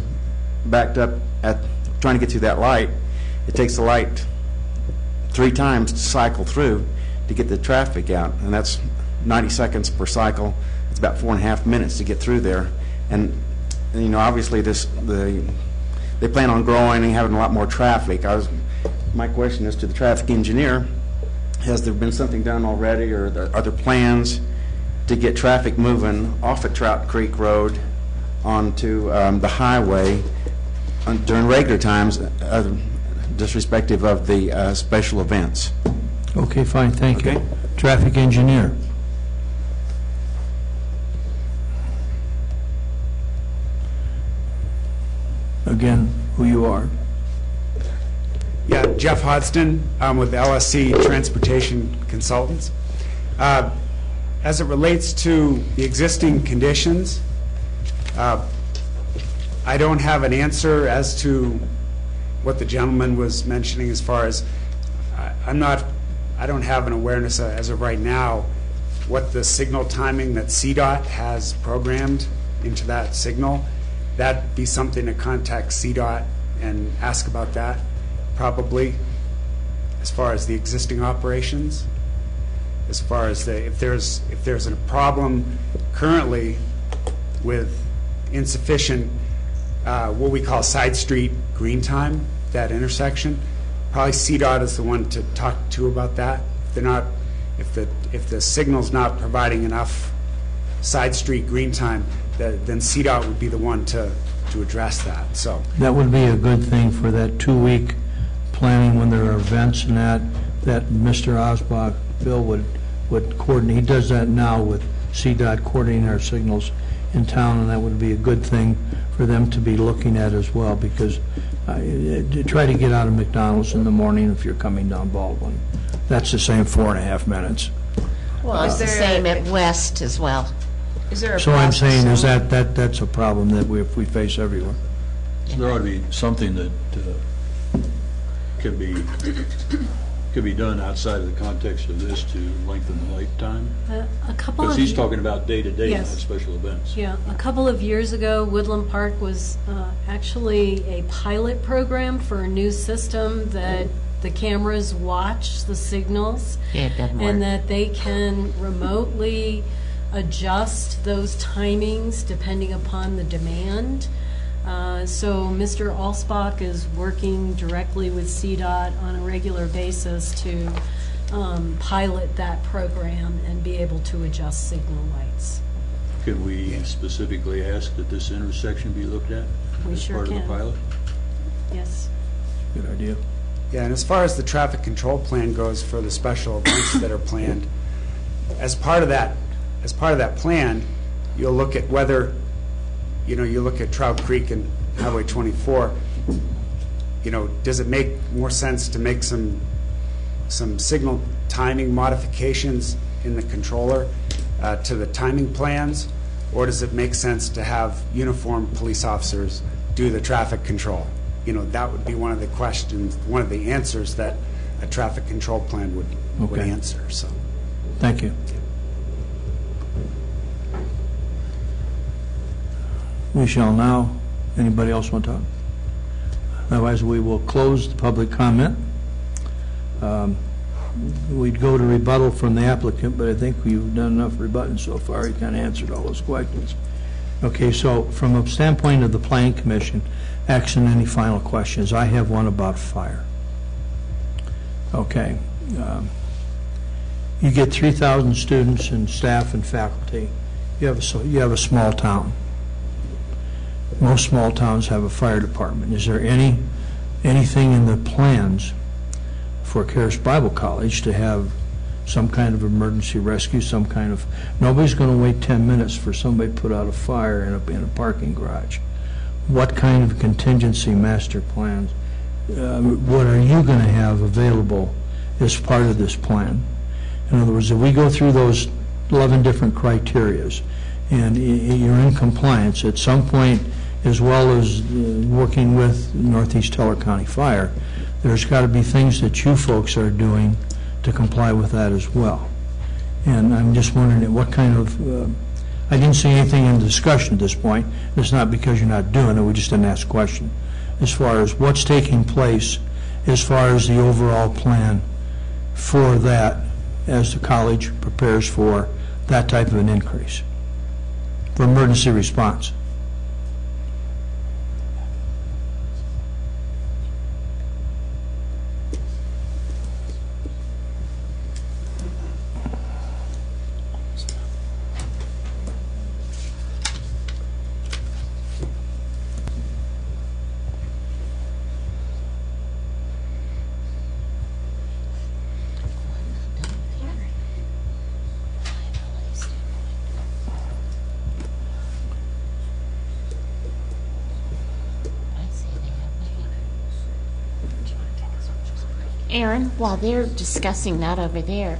backed up at trying to get through that light, it takes the light 3 times to cycle through to get the traffic out, and that's 90 seconds per cycle. It's about 4.5 minutes to get through there, and you know, obviously they plan on growing and having a lot more traffic. My question is to the traffic engineer: has there been something done already, or are there plans to get traffic moving off of Trout Creek Road onto the highway during regular times, disrespective of the special events? Okay, fine, thank you. Traffic engineer. Again, who you are. Yeah, Jeff Hodgson. I'm with LSC Transportation Consultants. As it relates to the existing conditions, I don't have an answer as to what the gentleman was mentioning as far as, I don't have an awareness as of right now what the signal timing that CDOT has programmed into that signal. That'd be something to contact CDOT and ask about that, probably, as far as the existing operations. As far as if there's a problem currently with insufficient what we call side street green time, that intersection, probably CDOT is the one to talk to about that. If the signal's not providing enough side street green time, then CDOT would be the one to address that. So that would be a good thing for that 2-week planning when there are events and that Mr. Osbach, Bill, would coordinate. He does that now with CDOT coordinating our signals in town, and that would be a good thing for them to be looking at as well, because try to get out of McDonald's in the morning if you're coming down Baldwin. That's the same 4.5 minutes. Well, it's the same at West as well. Is there a so I'm saying is that's a problem that we face everywhere. So there ought to be something that could be done outside of the context of this to lengthen the light time? A couple Because of he's talking about day-to-day, yes. not special events. Yeah, a couple of years ago, Woodland Park was actually a pilot program for a new system that the cameras watch the signals, and that they can remotely adjust those timings depending upon the demand. So Mr. Alsbach is working directly with CDOT on a regular basis to pilot that program and be able to adjust signal lights. Could we specifically ask that this intersection be looked at We as sure part can. of the pilot? Yes. Good idea. yeah, and as far as the traffic control plan goes for the special events that are planned, as part of that plan, you'll look at whether, you look at Trout Creek and Highway 24, does it make more sense to make some signal timing modifications in the controller to the timing plans, or does it make sense to have uniformed police officers do the traffic control? That would be one of the questions, one of the answers that a traffic control plan would Okay. answer. So, Thank you. We shall now, anybody else want to talk? Otherwise, we will close the public comment. We'd go to rebuttal from the applicant, but I think we've done enough rebutting so far. He kind of answered all those questions. Okay, so from a standpoint of the Planning Commission, action, any final questions? I have one about fire. Okay. you get 3,000 students and staff and faculty. You have a small town. Most small towns have a fire department. Is there anything in the plans for Charis Bible College to have some kind of emergency rescue, nobody's going to wait 10 minutes for somebody to put out a fire in a parking garage. What kind of contingency master plans, what are you going to have available as part of this plan? In other words, if we go through those 11 different criterias and you're in compliance at some point, as well as working with Northeast Teller County Fire, there's got to be things that you folks are doing to comply with that as well. And I'm just wondering what kind of, I didn't see anything in the discussion at this point. It's not because you're not doing it, we just didn't ask a question. As far as what's taking place, as far as the overall plan for that, as the college prepares for that type of an increase for emergency response. Aaron, while they're discussing that over there,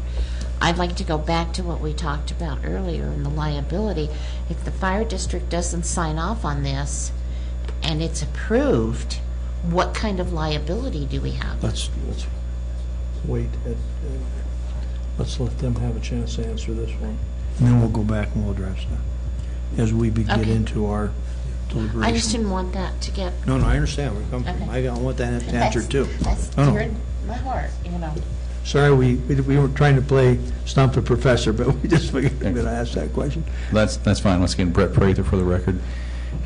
I'd like to go back to what we talked about earlier in the liability. If the fire district doesn't sign off on this and it's approved, what kind of liability do we have? Let's wait. Let's let them have a chance to answer this one. And then we'll go back and we'll address that as we get into our deliberation. I just didn't want that to get... No, I understand where you come from. I want that answered too. That's dear in my heart, Sorry, we were trying to play Stump the Professor, but we just figured we were going to ask that question. That's fine. Once again, Brett Prather for the record.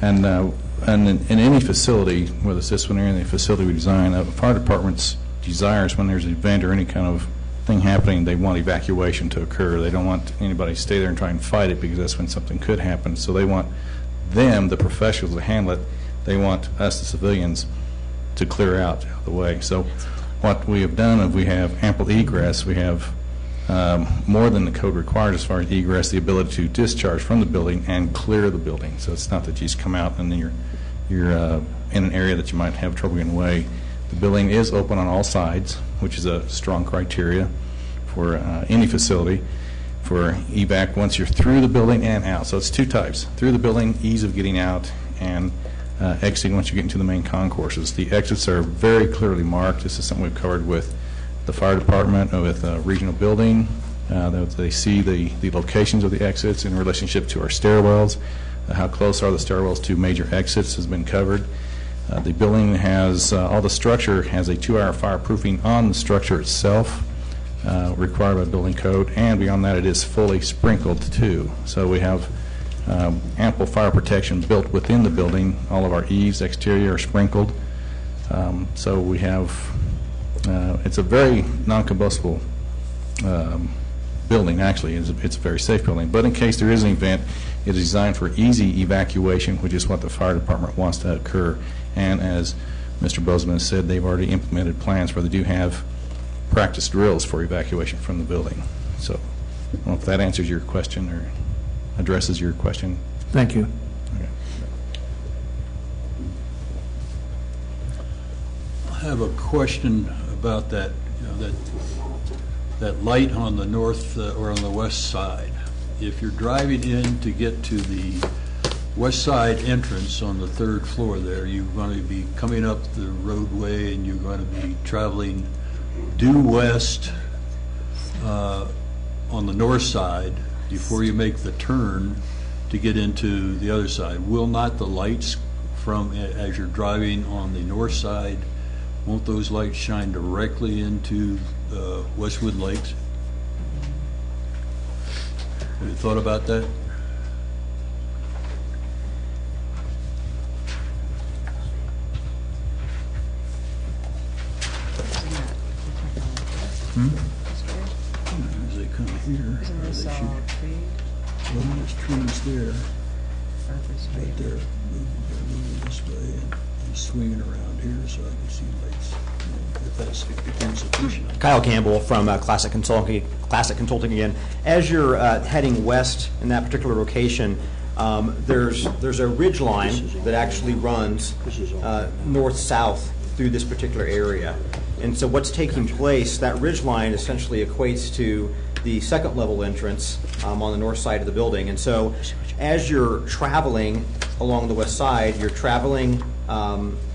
And in any facility, whether it's this one or any facility we design, a fire department's desires when there's an event or any kind of thing happening, they want evacuation to occur. They don't want anybody to stay there and try and fight it because that's when something could happen. So they want them, the professionals, to handle it. They want us, the civilians, to clear out of the way. So what we have done is we have ample egress. We have more than the code requires as far as egress, the ability to discharge from the building and clear the building. So it's not that you just come out and then you're in an area that you might have trouble getting away. The building is open on all sides, which is a strong criteria for any facility for evac once you're through the building and out. So it's two types: through the building, ease of getting out, and exiting once you get into the main concourses. The exits are very clearly marked. This is something we've covered with the fire department, with regional building. They see the locations of the exits in relationship to our stairwells. How close are the stairwells to major exits has been covered. The building has, all the structure has a 2-hour fireproofing on the structure itself, required by building code, and beyond that it is fully sprinkled too. So we have ample fire protection built within the building. All of our eaves exterior are sprinkled. So we have, it's a very non-combustible building, actually. It's a very safe building. But in case there is an event, it is designed for easy evacuation, which is what the fire department wants to occur. And as Mr. Bozeman said, they've already implemented plans where they do have practice drills for evacuation from the building. So I don't know if that answers your question or addresses your question. Thank you. Okay. I have a question about that, that light on the north or on the west side. If you're driving in to get to the west side entrance on the 3rd floor there, you're going to be coming up the roadway and you're going to be traveling due west on the north side before you make the turn to get into the other side. Will not the lights from, as you're driving on the north side, won't those lights shine directly into Westwood Lakes? Have you thought about that? As they come. here. Isn't this all treed? Well, there's trees there, Purpose right treed. there. Moving this way and swinging around here so I can see lights. If that's, if it becomes sufficient. Kyle Campbell from Classic Consulting again. As you're heading west in that particular location, there's a ridge line that actually runs north-south through this particular area. And so what's taking place, that ridge line essentially equates to the second level entrance on the north side of the building. And so as you're traveling along the west side, you're traveling,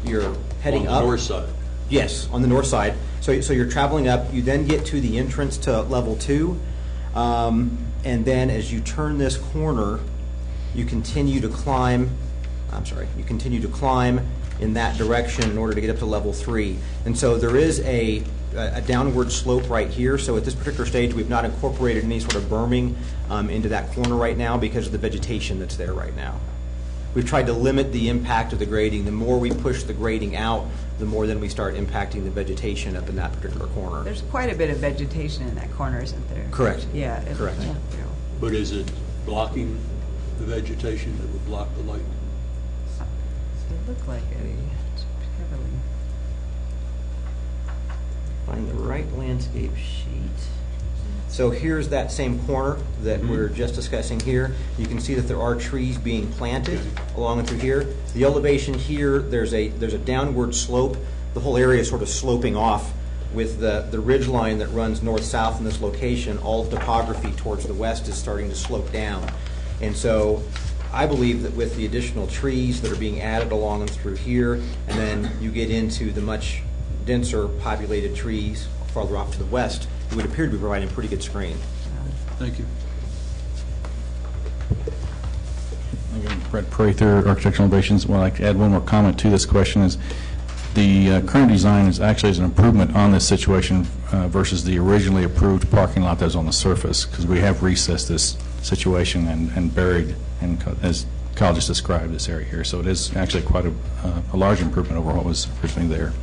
you're heading On up. the north side. Yes, on the north side. So you're traveling up, you then get to the entrance to level 2, and then as you turn this corner, you continue to climb in that direction in order to get up to level 3. And so there is a downward slope right here. So at this particular stage, we've not incorporated any sort of berming into that corner right now because of the vegetation that's there right now. We've tried to limit the impact of the grading. The more we push the grading out, the more then we start impacting the vegetation up in that particular corner. There's quite a bit of vegetation in that corner, isn't there? Correct. Yeah. it- Correct. yeah. But is it blocking the vegetation that would block the light? It looked like it heavily. Find the right landscape sheet. So here's that same corner that we're just discussing here. You can see that there are trees being planted along and through here. The elevation here, there's a downward slope. The whole area is sort of sloping off with the ridge line that runs north-south in this location. All the topography towards the west is starting to slope down. And so I believe that with the additional trees that are being added along and through here, and then you get into the much denser populated trees farther off to the west, it would appear to be providing a pretty good screen. Thank you. Again, Brett Prather, Architectural Innovations. Well, I'd like to add one more comment to this question is the current design is actually an improvement on this situation versus the originally approved parking lot that was on the surface, because we have recessed this situation and buried, and as Kyle just described, this area here. So it is actually quite a large improvement over what was originally there.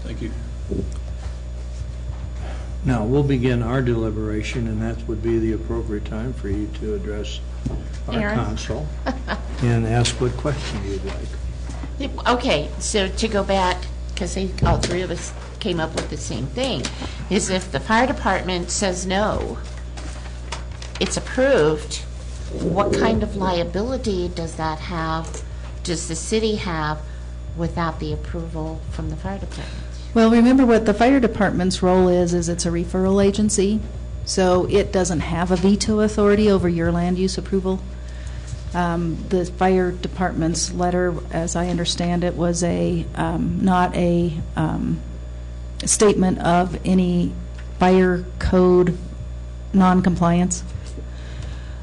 Thank you. Now, we'll begin our deliberation, and that would be the appropriate time for you to address our Aaron? counsel and ask what question you'd like. Okay, so to go back, because all three of us came up with the same thing, is if the fire department says no, it's approved, what kind of liability does that have, does the city have without the approval from the fire department? Well, remember what the fire department's role is it's a referral agency, so it doesn't have a veto authority over your land use approval. The fire department's letter, as I understand it, was not a statement of any fire code noncompliance.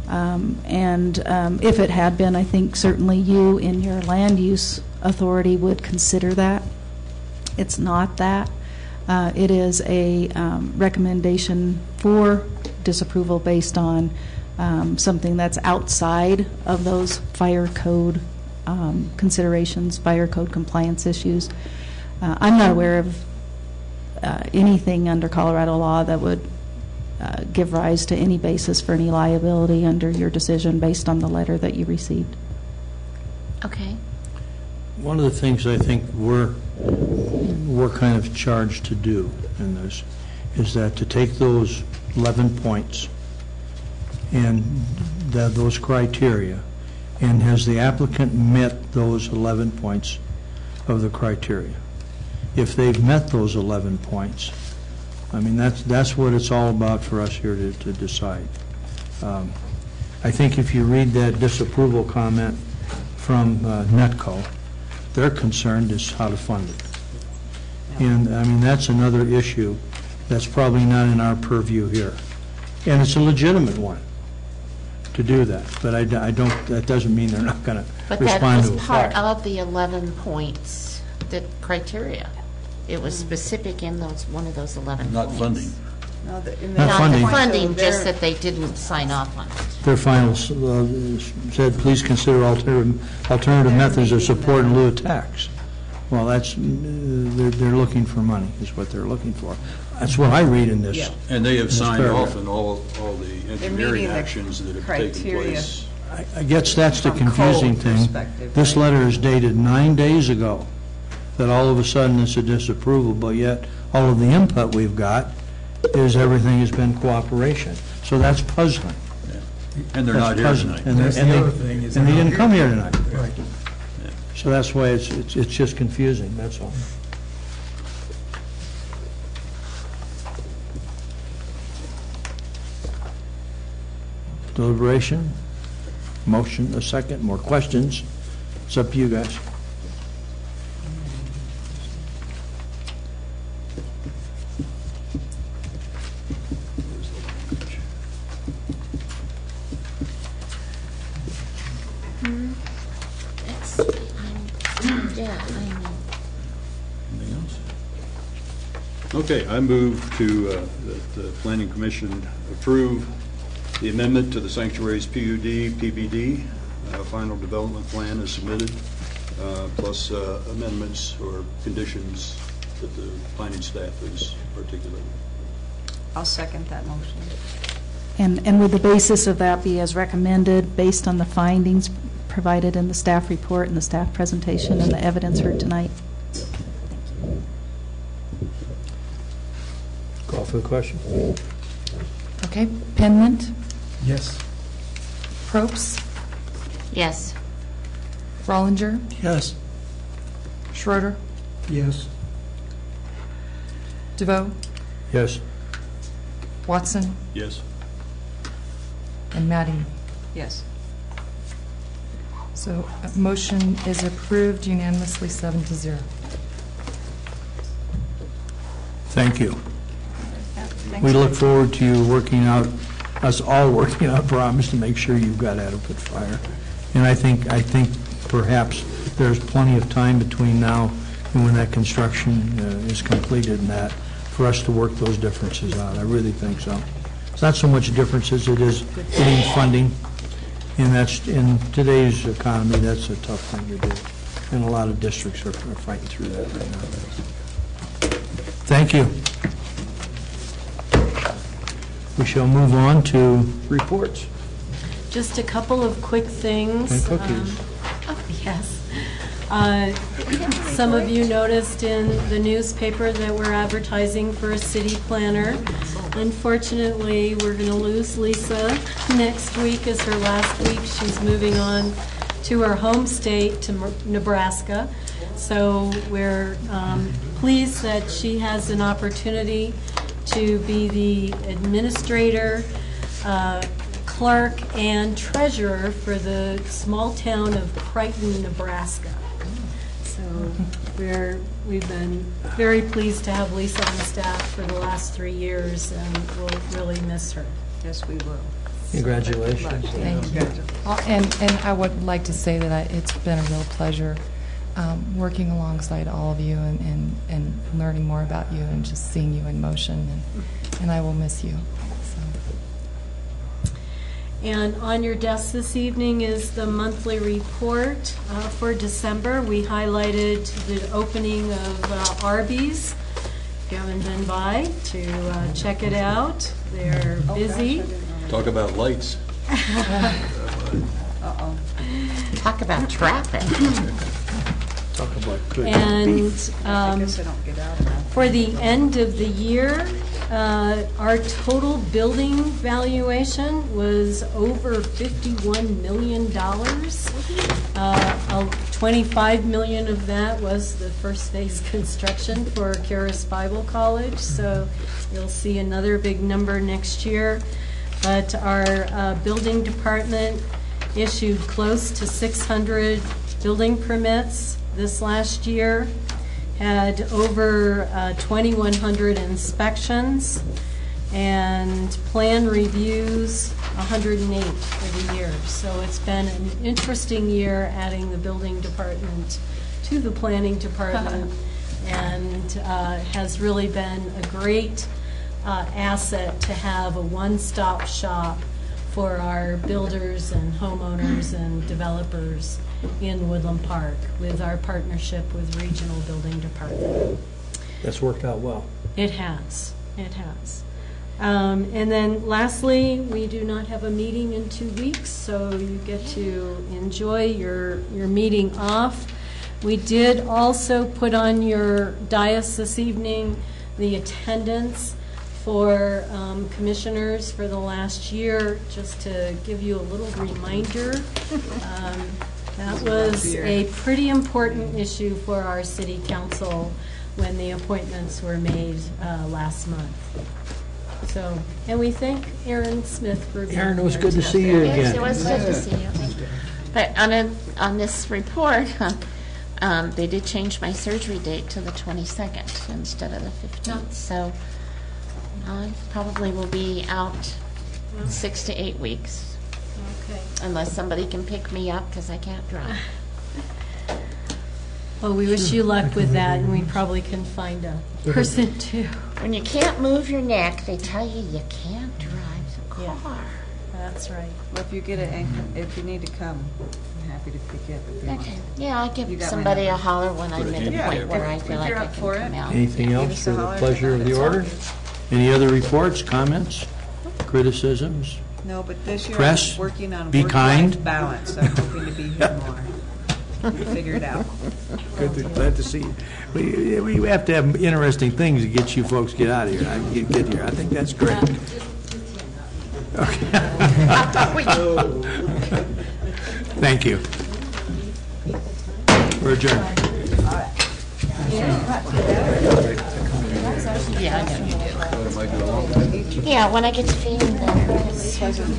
And if it had been, I think certainly you in your land use authority would consider that. It's not that. It is a recommendation for disapproval based on something that's outside of those fire code considerations, fire code compliance issues. I'm not aware of anything under Colorado law that would give rise to any basis for any liability under your decision based on the letter that you received. Okay. One of the things I think we're kind of charged to do in this is that to take those 11 points and those criteria, and has the applicant met those 11 points of the criteria? If they've met those 11 points, I mean, that's what it's all about for us here to decide. I think if you read that disapproval comment from Netco, their concern is how to fund it. And, I mean, that's another issue that's probably not in our purview here. And it's a legitimate one to do that, but I don't, that doesn't mean they're not going to But that respond to was a part fire. of the 11 points, the criteria. It was specific in one of those 11 Not points. funding. No, Not funding. Not funding, So just they're- that they didn't sign off on it. Their final said, please consider alternative methods of support in lieu of tax. Well, that's, they're looking for money, is what they're looking for. That's what I read in this. Yeah. And they have this signed paragraph. off on all the engineering meeting the actions that have taken criteria. place. I guess that's the From confusing code thing. perspective, This right? letter is dated 9 days ago, that all of a sudden it's a disapproval, but yet all of the input we've got is everything has been cooperation. So that's puzzling. And they're not here That's tonight. puzzling. That's the other thing is And they they're didn't not come here. here tonight. Right. So that's why it's just confusing, that's all. Deliberation, motion, a second, more questions. It's up to you guys. Anything else? Okay, I move that the Planning Commission approve the amendment to the Sanctuaries PUD, PBD, final development plan is submitted, plus amendments or conditions that the planning staff has articulated. I'll second that motion. And would the basis of that be as recommended, based on the findings provided in the staff report and the staff presentation and the evidence heard tonight? Call for the question. Okay, Penland, Yes. Probst, Yes. Rollinger, Yes. Schroeder, Yes. DeVoe, Yes. Watson, Yes. and Maddie. Yes. So motion is approved unanimously, 7-0. Thank you. Thanks. We look forward to you working out, us all working out a promise to make sure you've got adequate fire. And I think perhaps there's plenty of time between now and when that construction is completed and that, for us to work those differences out. I really think so. It's not so much differences, it is getting funding. And that's, in today's economy, that's a tough thing to do. And a lot of districts are fighting through that right now. Thank you. We shall move on to reports. Just a couple of quick things. And cookies. Oh, yes. Some of you noticed in the newspaper that we're advertising for a city planner. Unfortunately, we're going to lose Lisa. Next week is her last week. She's moving on to her home state, to Nebraska. So we're pleased that she has an opportunity to be the administrator, clerk, and treasurer for the small town of Crichton, Nebraska. So we've been very pleased to have Lisa on staff for the last 3 years, and we'll really miss her. Yes, we will. Congratulations. Thank you. And I would like to say that it's been a real pleasure working alongside all of you and learning more about you and just seeing you in motion. And I will miss you. And on your desk this evening is the monthly report for December. We highlighted the opening of Arby's. If you haven't been by, to check it out. They're busy. Talk about lights. Uh-oh. Talk about traffic. Talk about good. And I guess I don't get out enough. for the end of the year, our total building valuation was over $51 million. $25 million of that was the first phase construction for Charis Bible College, so you'll see another big number next year. But our building department issued close to 600 building permits this last year, had over 2,100 inspections, and plan reviews 108 for the year. So it's been an interesting year adding the building department to the planning department, and has really been a great asset to have a one-stop shop for our builders and homeowners and developers in Woodland Park with our partnership with Regional Building Department. That's worked out well. It has. It has. And then lastly, we do not have a meeting in 2 weeks, so you get to enjoy your meeting off. We did also put on your dais this evening the attendance for commissioners for the last year, just to give you a little reminder. That was a pretty important issue for our city council when the appointments were made last month. So, and we thank Aaron Smith for being Aaron, it was here good to see you today. again. It was good to see you. But on this report, they did change my surgery date to the 22nd instead of the 15th. So I probably will be out 6 to 8 weeks. Okay. Unless somebody can pick me up because I can't drive. Well, we wish you luck with that, and we probably can find a person too. When you can't move your neck, they tell you you can't drive the car. Yeah, that's right. Well, if you get if you need to come, I'm happy to pick you up if you want. Okay. Yeah, I'll You give got my somebody a number. holler when I'm at a point where I feel if like you're I up can for come it. out. Anything Give else us for a the holler. pleasure of the order? Any other reports, comments, criticisms? No, but this year Press, I'm working on be work-life kind. balance. I'm hoping to be here more. Figure it out. Glad to see you. We have to have interesting things to get you folks get out of here. Get here. I think that's great. Thank you. We're adjourned. Yeah, I know you do. Yeah, when I get to feeling better.